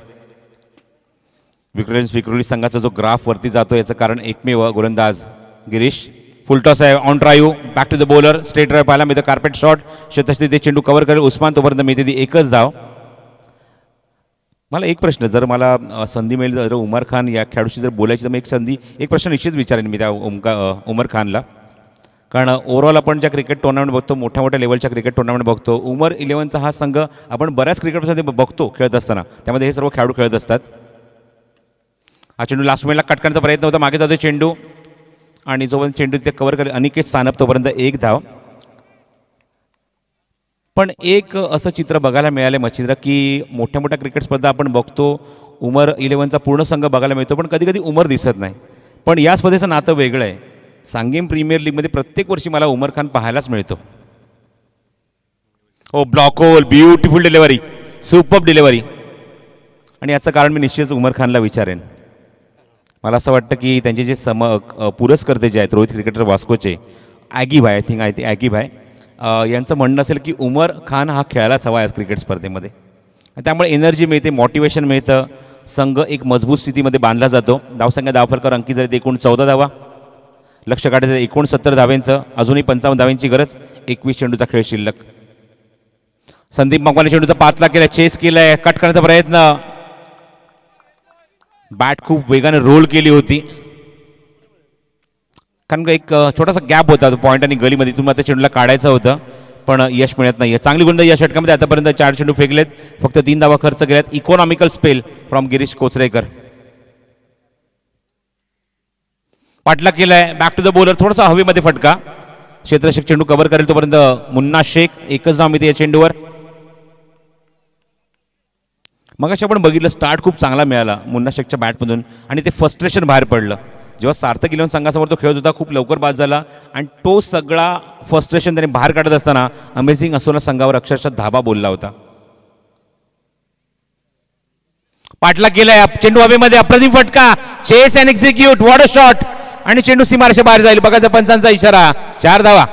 विक्रोली संघाचा जो ग्राफ वरती जातो याचं कारण एकमेव गोलंदाज गिरीश. फुलटॉस आहे. On drive. Back to the bowler. Straight drive पाहायला मिळतं. Carpet shot. शतस्थिती चेंडू कव्हर करेल उस्मान. तोपर्यंत मिळते ती एकच धाव. मला एक प्रश्न, जर मला संधी मिळेल जर उमर खान या खेळाडूशी जर बोलायची तर मी एक प्रश्न निश्चित विचारेन मी त्या उमर खानला. कारण ओव्हरऑल आपण ज्या क्रिकेट टुर्नामेंट बघतो, मोठ्या मोठ्या लेवलच्या क्रिकेट टुर्नामेंट बघतो, उमर 11चा हा संघ आपण बऱ्याच क्रिकेटमध्ये बघतो खेळत असताना. त्यामध्ये हे सर्व खेळाडू खेळत असतात. हा चेंडू लास्ट मिनिटला कट करण्याचा प्रयत्न होता. मागे जातो चेंडू आणि जोपर्यंत चेंडू ते कव्हर करेल अनिकेत सानप तोपर्यंत एक धाव. पण एक असं चित्र बघायला मिळालं मच्छिंद्र की मोठ्या मोठ्या क्रिकेट स्पर्धा आपण बघतो, उमर 11चा पूर्ण संघ बघायला मिळतो पण कधी कधी उमर दिसत नाही. पण या स्पर्धेचं नातं वेगळं आहे. सांगेम प्रीमियर लीगमध्ये प्रत्येक वर्षी मला उमर खान पाहायलाच मिळतो. Oh block hole. Beautiful delivery. Superb delivery. आणि याचं कारण मी निश्चितच उमर खानला विचारेन. मला असं वाटतं की त्यांचे जे पुरस्कर्ते जे आहेत रोहित क्रिकेटर वास्कोचे ॲगी भाई, ॲगी भाई यांचं म्हणणं असेल की उमर खान हा खेळायलाच हवा आहे क्रिकेट स्पर्धेमध्ये. त्यामुळे एनर्जी मिळते, मोटिवेशन मिळतं. संघ एक मजबूत स्थितीमध्ये बांधला जातो. धावसंख्या धावफलकावर अंकित झाली एकूण 14 धावा. लक्ष काढायचं 69 धावेंचं. अजूनही 55 धावेंची गरज. 21 चेंडूचा खेळ शिल्लक. संदीप मकवाने चेंडूचा पातला केला. चेस केलाय. कट करण्याचा प्रयत्न. बॅट खूप वेगाने रोल केली होती कारण एक छोटासा गॅप होता पॉईंट आणि गलीमध्ये. तुम्हाला त्या चेंडूला काढायचं होतं पण यश मिळत नाही. चांगली गोलंदाजी या षटकामध्ये. आतापर्यंत 4 चेंडू फेकलेत. फक्त 3 धावा खर्च केल्यात. Economical spell from Girish Kochrekar. पाटला केलाय. Back to the bowler. थोडासा हवेमध्ये फटका. क्षेत्ररक्षक चेंडू कव्हर करेल तोपर्यंत मुन्ना शेख. एकच धाव मिळते या चेंडूवर. मगाशी आपण बघितलं स्टार्ट खूप चांगला मिळाला मुन्ना शेखच्या बॅटमधून आणि ते फ्रस्ट्रेशन बाहेर पडलं. जेव्हा सार्थक 11 संघासमोर तो खेळत होता खूप लवकर बाद झाला आणि तो सगळा फ्रस्ट्रेशन त्याने बाहेर काढत असताना अमेझिंग असोला संघावर अक्षरशः धाबा बोलला होता. पाटला केलाय. चेंडू हवेमध्ये. अप्रतिम फटका. Chase and execute. What a shot. आणि चेंडू सीमारेषे बाहेर जाईल. बघायचा पंचांचा इशारा. 4 धावा.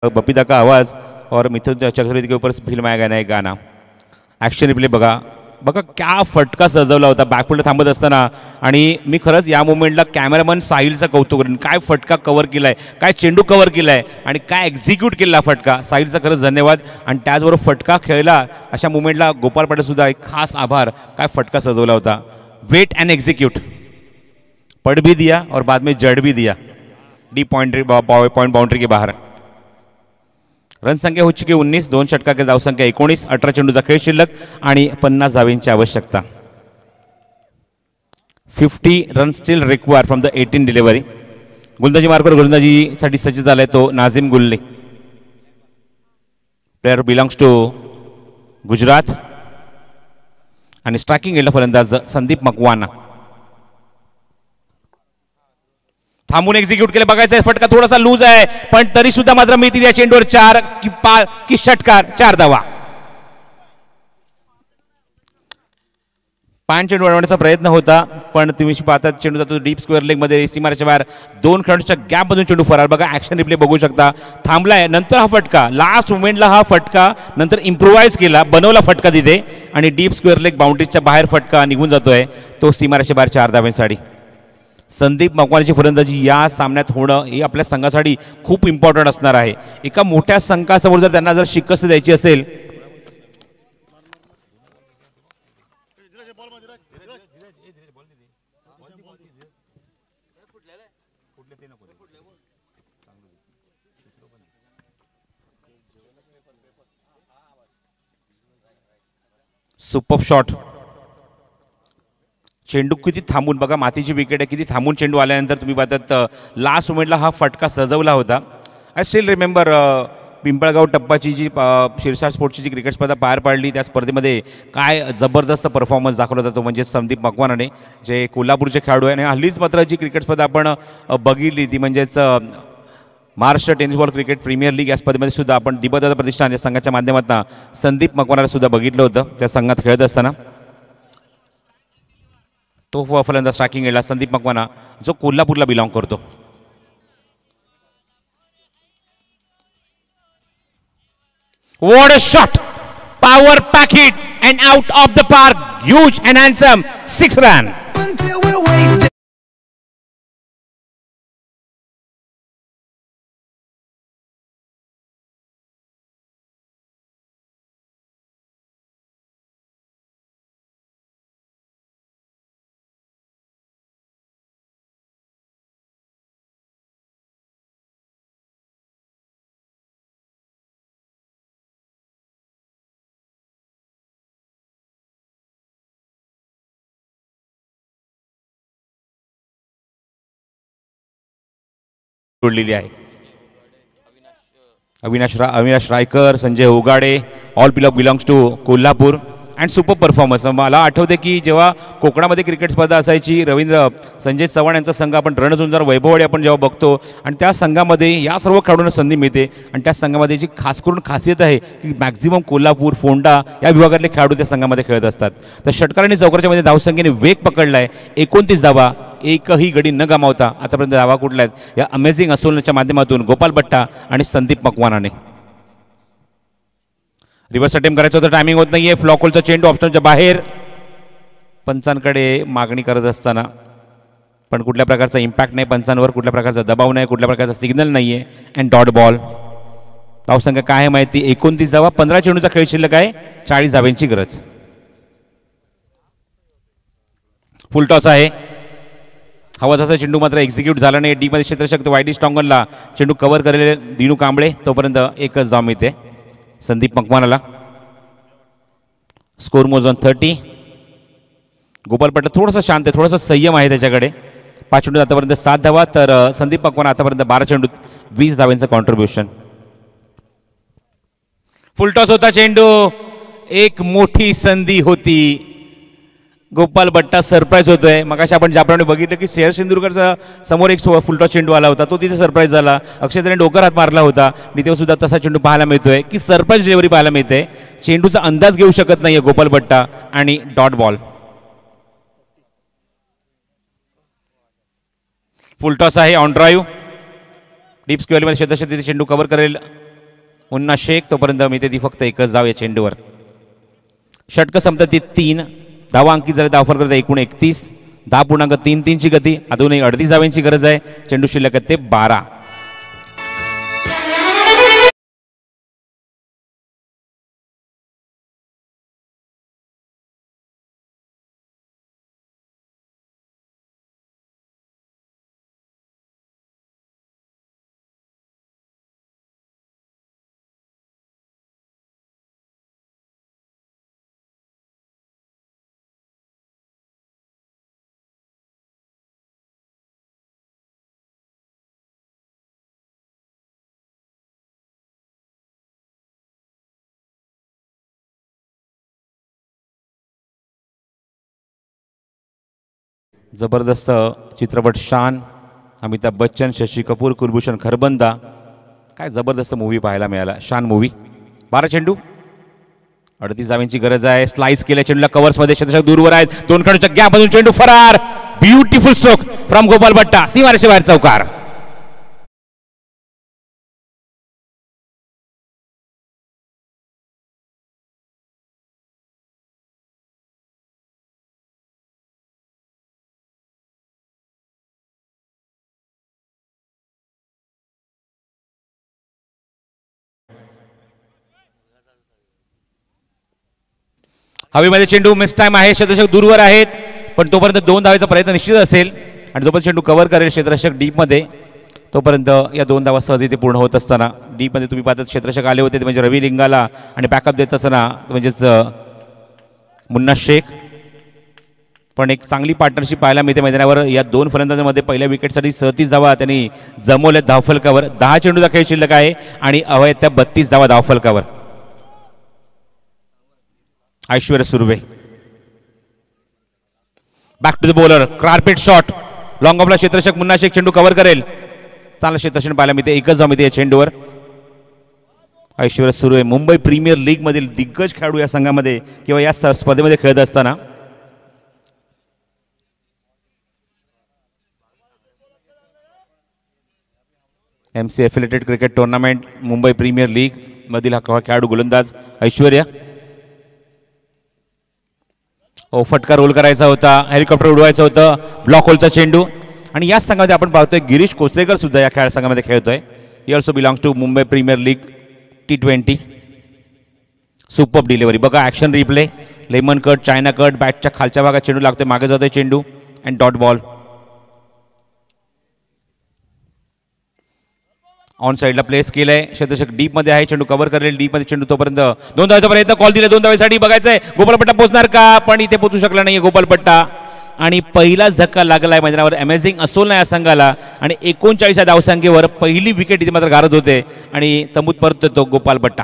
बपीदा का आवाज और मिथुन चक्रवर्ती के ऊपर फिल्म आया गाना एक गाना. ॲक्शन रिप्ले बघा. बघा क्या फटका सजवला होता बॅकफुटला थांबत असताना. आणि मी खरंच या मोमेंटला कॅमेरामन साहिलचं कौतुक करेन. काय फटका कव्हर केलाय, काय चेंडू कव्हर केलाय आणि काय एक्झिक्यूट केला फटका. साहिलचा खरंच धन्यवाद. आणि त्याचबरोबर फटका खेळला अशा मोमेंटला गोपाल पाटील सुद्धा एक खास आभार. काय फटका सजवला होता. Wait and execute. पड भी दिया और बाद में जड़ भी दिया. डी पॉइंट बाउंड्री के बाहर. रन संख्या हो चुकी 19. 2 षटका के धाव संख्या 19. 18 चेंडूचा खेळ शिल्लक आणि 50 धावेंची आवश्यकता. 50 run still require from the 18 delivery. गोलंदाजी मार्कवर गोलंदाजीसाठी सज्ज झालाय तो Nazim Gulli. Player belongs to Gujarat. आणि स्ट्रायकिंग एंडला फलंदाज संदीप मकवाना. थांबून एक्झिक्यूट केलं बघायचं. फटका थोडासा लूज आहे पण तरी सुद्धा मात्र मिळतील या चेंडूवर 4 की षटकार 4 धावा. 5 चेंडू वाढवण्याचा प्रयत्न होता पण तुम्ही पाहतात चेंडू जातो डीप स्क्वेअर लेग मध्ये. सीमारेच्या बाहेर 2 खेळाडूंच्या गॅप मधून चेंडू फरार. बघा ऍक्शन रिप्ले बघू शकता. थांबलाय नंतर हा फटका लास्ट मोमेंटला हा फटका नंतर इम्प्रोवाइज केला बनवला फटका तिथे आणि डीप स्क्वेअर लेग बाउंड्रीच्या बाहेर फटका निघून जातोय तो सीमारेच्या बाहेर 4 धाव्यांसाठी. संदीप मकवानाची फलंदाजी या सामन्यात होणं हे आपल्या संघासाठी खूप इम्पॉर्टंट असणार आहे. एका मोठ्या संघासमोर जर त्यांना जर शिकस्त द्यायची असेल सुपर शॉट. चेंडू किती थांबून बघा मातीची विकेट आहे किती थांबून चेंडू आल्यानंतर तुम्ही पाहतात लास्ट मोमेंटला हा फटका सजवला होता. आय स्टील रिमेंबर पिंपळगाव टप्पाची जी शिरसाट स्पोर्ट्सची जी क्रिकेट स्पर्धा पार पाडली त्या स्पर्धेमध्ये काय जबरदस्त परफॉर्मन्स दाखवला होता तो म्हणजे संदीप मकवानाने जे कोल्हापूरचे खेळाडू आहे. आणि हल्लीच मात्र जी क्रिकेट स्पर्धा आपण बघितली ती म्हणजेच Maharashtra tennis ball cricket premier league या स्पर्धेमध्ये सुद्धा आपण दिबदादा प्रतिष्ठान या संघाच्या माध्यमातून संदीप मकवानाला सुद्धा बघितलं होतं त्या संघात खेळत असताना. तो फलंदाज स्ट्रायकिंग एंडला संदीप मकवाना जो कोल्हापूरला बिलॉंग करतो. What a shot! Power pack hit and out of the park. Huge and handsome 6 run. जोडलेली आहे. Avinash Raikar, Sanjay Ugade all belongs to Kolhapur and super performance. मला आठवते की जेव्हा कोकणामध्ये क्रिकेट स्पर्धा असायची संजय चव्हाण यांचा संघ आपण रणझुंजार वैभववाडी आपण जेव्हा बघतो आणि त्या संघामध्ये या सर्व खेळाडूंना संधी मिळते आणि त्या संघामध्ये जी खास करून खासियत आहे की मॅक्झिमम कोल्हापूर फोंडा या विभागातले खेळाडू त्या संघामध्ये खेळत असतात. तर षटकारांनी चौकारच्या मध्ये धावसंख्येने वेग पकडलाय. 29 धावा एकही गडी न गमावता आतापर्यंत धावा कुठल्या आहेत या अमेझिंग असोलच्या माध्यमातून गोपाल भट्टा आणि संदीप मकवानाने. रिव्हर्स अटेम्प्ट करायचं होतं टायमिंग होत नाहीये. फ्लॉकहोलचा चेंडू ऑप्शनच्या बाहेर. पंचांकडे मागणी करत असताना पण कुठल्या प्रकारचा इम्पॅक्ट नाही पंचांवर कुठल्या प्रकारचा दबाव नाही कुठल्या प्रकारचा सिग्नल नाहीये. And dot ball. धावसंख्या काय आहे माहिती 29 धावा 15 चेंडूचा खेळ शिल्लक आहे 40 धाव्यांची गरज. फुल टॉस आहे. हवा तसा चेंडू मात्र एक्झिक्यूट झाला नाही. डी मध्ये क्षेत्रशक्त वायडी स्टॉंगनला चेंडू कव्हर करेल दिनू कांबळे तोपर्यंत एकच धाव मिळते संदीप मकवानाला. स्कोर मोज ऑन 30. गोपाल भट्ट थोडासा शांत आहे थोडासा संयम आहे त्याच्याकडे. 5 चेंडू आतापर्यंत 7 धावा तर संदीप मकवाना आतापर्यंत 12 चेंडूत 20 धाव्यांचं कॉन्ट्रीब्युशन. फुलटॉस होता चेंडू. एक मोठी संधी होती. गोपाल भट्टा सरप्राईज होतोय. मगाशी आपण ज्याप्रमाणे बघितलं की शेअर सिंधुरकरचा समोर एक फुलटॉस चेंडू आला होता तो तिथे सरप्राईज झाला. अक्षयने डोकर हात मारला होता आणि तेव्हा सुद्धा तसा चेंडू पाहायला मिळतोय की सरप्राईज डिलिव्हरी पाहायला मिळते. चेंडूचा अंदाज घेऊ शकत नाहीये गोपाल भट्टा आणि डॉट बॉल. फुलटॉस आहे ऑन ड्राईव्ह. डीप स्क्वेअरमध्ये शेताशेती चेंडू कव्हर करेल मुन्ना शेख तोपर्यंत मिळते ती फक्त एकच धाव या चेंडूवर. षटक संपतात ती 3 धावा अंकित झाले धावफर करता एकूण 31 10.33 ची गती. अजूनही 38 धाव्यांची गरज आहे. चेंडू शिल्लक ते 12. जबरदस्त चित्रपट शान, अमिताभ बच्चन, शशी कपूर, कुलभूषण खरबंदा, काय जबरदस्त मूवी पाहायला मिळाला. शान मूवी. 12 चेंडू, 38 धावांची गरज आहे. स्लाइस केल्या चेंडूला, कव्हर्समध्ये क्षेत्ररक्षक दूरवर आहेत. 2 खेळाडूच्या गॅपमधून चेंडू फरार. ब्युटिफुल स्ट्रोक फ्रॉम गोपाल भट्टा, सीमारेषे बाहेर चौकार. हवेमध्ये चेंडू, मिस टाइम आहे. क्षेत्ररक्षक दूरवर आहेत, पण तोपर्यंत 2 धावेचा प्रयत्न निश्चित असेल आणि जोपर्यंत चेंडू कव्हर करेल क्षेत्ररक्षक डीपमध्ये, तोपर्यंत या 2 धावा सहज इथे पूर्ण होत असताना डीपमध्ये तुम्ही पाहतात क्षेत्ररक्षक आले होते, ते म्हणजे रवी लिंगाला आणि बॅकअप देत असताना म्हणजेच मुन्ना शेख. पण एक चांगली पार्टनरशिप पाहायला मिळते मैदानावर. या 2 फलंदाजांमध्ये पहिल्या विकेटसाठी 37 धावा त्यांनी जमवल्यात धावफलकावर. 10 चेंडूचा खेळ शिल्लक आहे आणि अवयत त्या 32 धावा धावफलकावर. Aishwarya Surve back to the bowler, carpet shot, long ऑफला क्षेत्ररक्षक मुन्ना शेख चेंडू कव्हर करेल. चांगलं क्षेत्ररक्षण पाहायला मिळते. एकच धाव मिळते या चेंडूवर. ऐश्वर्य सुर्वे मुंबई प्रीमियर लीग मधील दिग्गज खेळाडू या संघामध्ये किंवा या स्पर्धेमध्ये खेळत असताना. MC affiliated cricket tournament, Mumbai premier league मधील हा खेळाडू गोलंदाज ऐश्वर्या. फटका रोल करायचा होता, हेलिकॉप्टर उडवायचं होतं, ब्लॉक होलचा चेंडू. आणि याच संघामध्ये आपण पाहतोय गिरीश कोचरेकर सुद्धा या खेळ संघामध्ये खेळतोय. He also belongs to Mumbai premier league T20. Super delivery बघा, action replay, lemon cut, China cut, बॅटच्या खालच्या भागात चेंडू लागतोय, मागे जातोय चेंडू अँड डॉट बॉल. ऑन साईडला प्लेस केलंय, क्षेत्ररक्षक डीप मध्ये आहे, चेंडू कव्हर करेल डीप मध्ये चेंडू. तोपर्यंत 2 धावाचा प्रयत्न, कॉल दिले 2 धावेसाठी. बघायचंय गोपालपट्टा पोहोचणार का, पण इथे पोहोचू शकला नाहीये गोपालपट्टा. आणि पहिलाच धक्का लागलाय मैदानावर अमेझिंग असोल या संघाला आणि 39 धावसंख्येवर पहिली विकेट इथे मात्र गारत होते आणि तंबूत परत येतो गोपालपट्टा.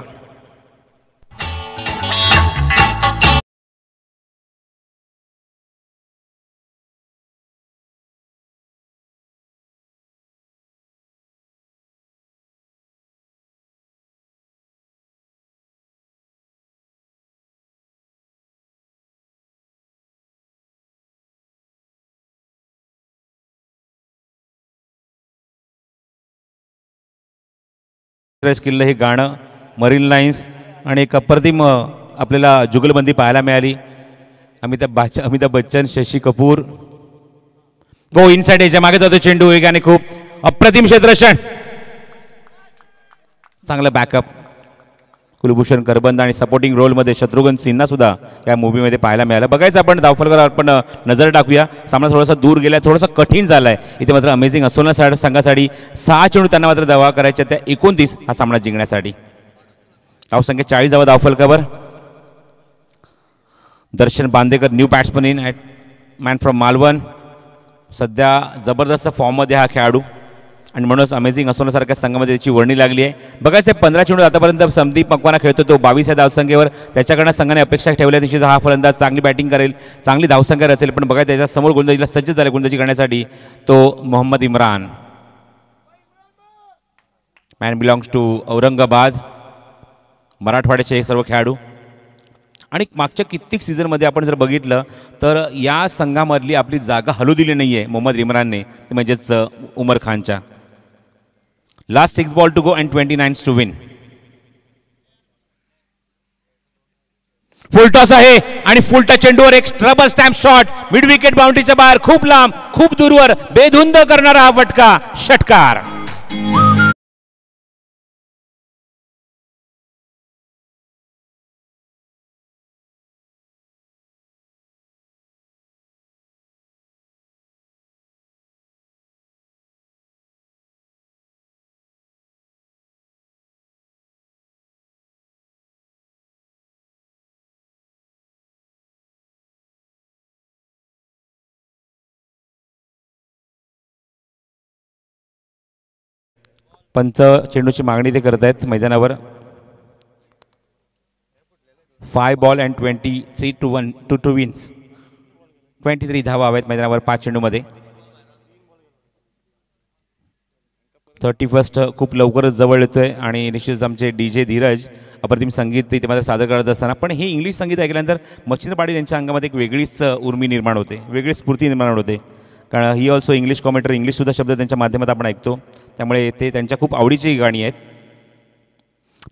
केलेलं हे गाणं मरीन लाईन्स आणि एक अप्रतिम आपल्याला जुगलबंदी पाहायला मिळाली. अमिताभ बच्चन, शशी कपूर. गो इनसाइड याच्या मागे जातो चेंडू, वेगाने खूप अप्रतिम क्षेत्ररक्षण, चांगलं बॅकअप. कुलभूषण करबंद आणि सपोर्टिंग रोलमध्ये शत्रुघ्न सिन्हा सुद्धा या मूवीमध्ये पाहायला मिळालं. बघायचं आपण धावफलकावर आपण नजर टाकूया. सामना थोडासा दूर गेलाय, थोडासा कठीण झालाय. इथे मात्र अमेझिंग असोल संघासाठी 6 चेंडू त्यांना मात्र धावा करायच्या त्या 29 हा सामना जिंकण्यासाठी. धावसंख्या 40 धावा धावफलकावर. Darshan Bandekar new batsman in at man from Malvan, सध्या जबरदस्त फॉर्ममध्ये हा खेळाडू आणि म्हणूनच अमेझिंग असोलसारख्या संघामध्ये त्याची वर्णी लागली आहे. बघायचं 15 चेंडू आतापर्यंत संदीप मकवाना खेळतो, तो 22 या धावसंख्येवर. त्याच्याकडनं संघाने अपेक्षा ठेवल्या दिवशी हा फलंदाज चांगली बॅटिंग करेल, चांगली धावसंख्या रचेल. पण बघा त्याच्या समोर गोलंदाजीला सज्ज झाले गोलंदाजी करण्यासाठी तो Mohammed Imran. Man belongs to Aurangabad, मराठवाड्याचे हे सर्व खेळाडू. आणि मागच्या कित्येक सीझनमध्ये आपण जर बघितलं तर या संघामधली आपली जागा हलू दिली नाही आहे मोहम्मद इम्रानने, म्हणजेच उमर खानच्या. Last 6 ball to go and 29 to win. Full toss आहे आणि फुलटा चेंडूवर एक trouble stamp shot, mid wicket बाउंड्रीच्या बाहेर, खूप लांब, खूप दूरवर, बेधुंद करणारा हा फटका, षटकार. पंच चेंडूची मागणी ते करत आहेत मैदानावर. 5 ball and 23 to 1 to 2 wins. 23 धावा हव्यात मैदानावर 5 चेंडूमध्ये. 31 खूप लवकरच जवळ येतोय आणि निश्चितच आमचे DJ धीरज अप्रतिम संगीत इथे मात्र सादर करत असताना पण हे इंग्लिश संगीत ऐकल्यानंतर मच्छिंद्र पाटील यांच्या अंगामध्ये एक वेगळीच उर्मी निर्माण होते, वेगळी स्फूर्ती निर्माण होते. कारण ही ऑल्सो इंग्लिश कॉमेंटर, इंग्लिशसुद्धा शब्द त्यांच्या माध्यमात आपण ऐकतो, त्यामुळे ते त्यांच्या खूप आवडीची गाणी आहेत.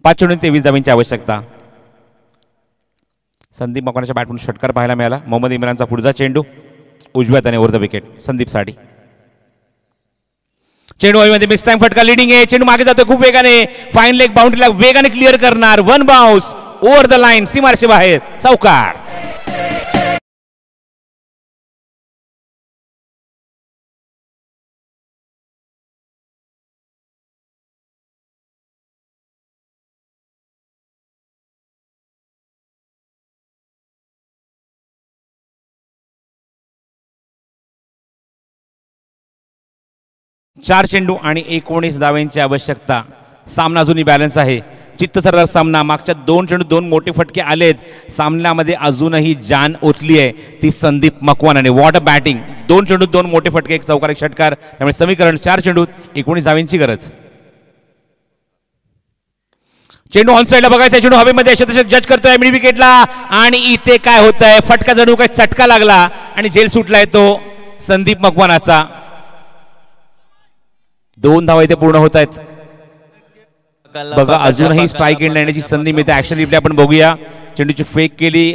5 चेंडू 23 धावांची आवश्यकता. संदीप मकवानाच्या बॅटमधून षटकार पाहायला मिळाला. मोहम्मद इम्रानचा पुढचा चेंडू उजव्या हाताने ओव्हर द विकेट संदीपसाठी. चेंडू हवेमध्ये मिस टाइम फटका लीडिंग आहे. चेंडू मागे जातोय खूप वेगाने. फाईन लेग बाउंड्रीला वेगाने क्लिअर करणार. 1 बाउन्स ओव्हर द लाईन, सीमारेषे बाहेर, चौकार. चार चेंडू आणि 19 धावांची आवश्यकता. सामना अजूनही बॅलन्स आहे. चित्तथरारक सामना. मागच्या 2 चेंडू 2 मोठे फटके आलेत. सामन्यामध्ये अजूनही जान ओतली आहे ती संदीप मकवानाने. What a batting. 2 चेंडू 2 मोठे फटके, एक चौकार, एक षटकार, त्यामुळे समीकरण 4 चेंडूत 19 धावांची गरज. चेंडू ऑन साईडला बघायचा. चेंडू हवेमध्ये शतशत जज करतोय मिड विकेटला आणि इथे काय होत आहे, फटका जणू काय चटका लागला आणि झेल सुटलाय तो संदीप मकवानाचा. 2 धावा इथे पूर्ण होत आहेत. बघा अजूनही स्ट्राईक एंड येण्याची संधी मिळते. ऍक्शन रिप्ले आपण बघूया. चेंडूची फेक केली.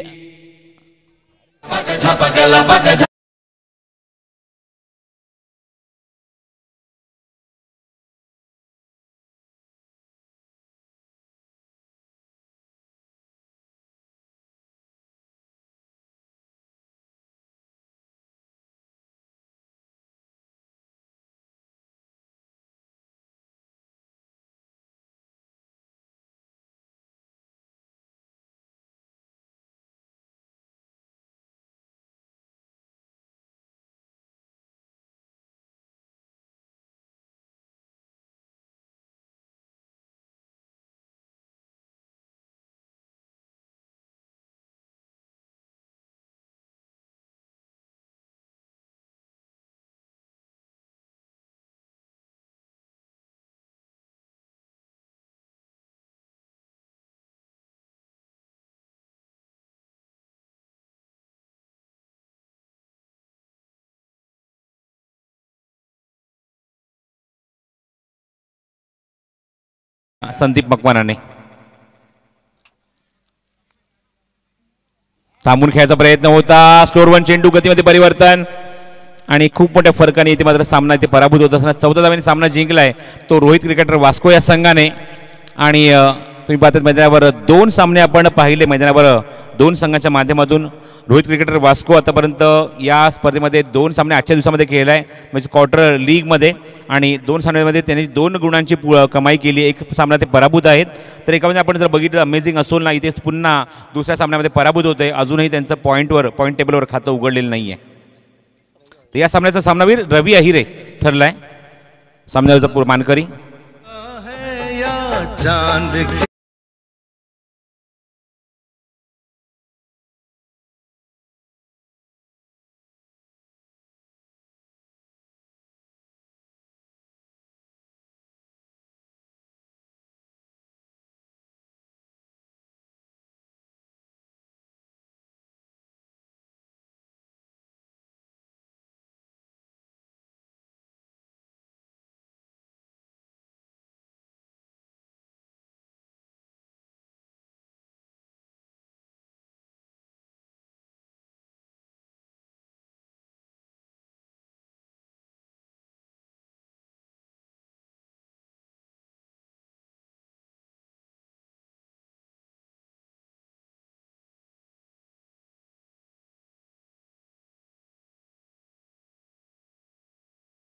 संदीप मकवानाने थांबून खेळायचा प्रयत्न होता. स्लोअर 1 चेंडू, गतीमध्ये परिवर्तन आणि खूप मोठ्या फरकाने इथे मात्र सामना इथे पराभूत होत असताना 14 धावांनी सामना जिंकलाय तो रोहित क्रिकेटर वास्को या संघाने. आणि तुम्ही पाहतात मैदानावर 2 सामने आपण पाहिले. मैदानावर 2 संघांच्या माध्यमातून रोहित क्रिकेटर वास्को आतापर्यंत या स्पर्धेमध्ये 2 सामने आजच्या दिवसामध्ये खेळला आहे, म्हणजे क्वार्टर लीगमध्ये. आणि 2 सामन्यांमध्ये त्यांनी 2 गुणांची कमाई केली. एक सामना ते पराभूत आहेत. तर एकामध्ये आपण जर बघितलं अमेझिंग असोल ना, इथे पुन्हा दुसऱ्या सामन्यामध्ये पराभूत होते. अजूनही त्यांचं पॉईंट टेबलवर खातं उघडलेलं नाही आहे. तर या सामन्याचा सामनावीर रवी अहिरे ठरलाय सामन्याचा मानकरी.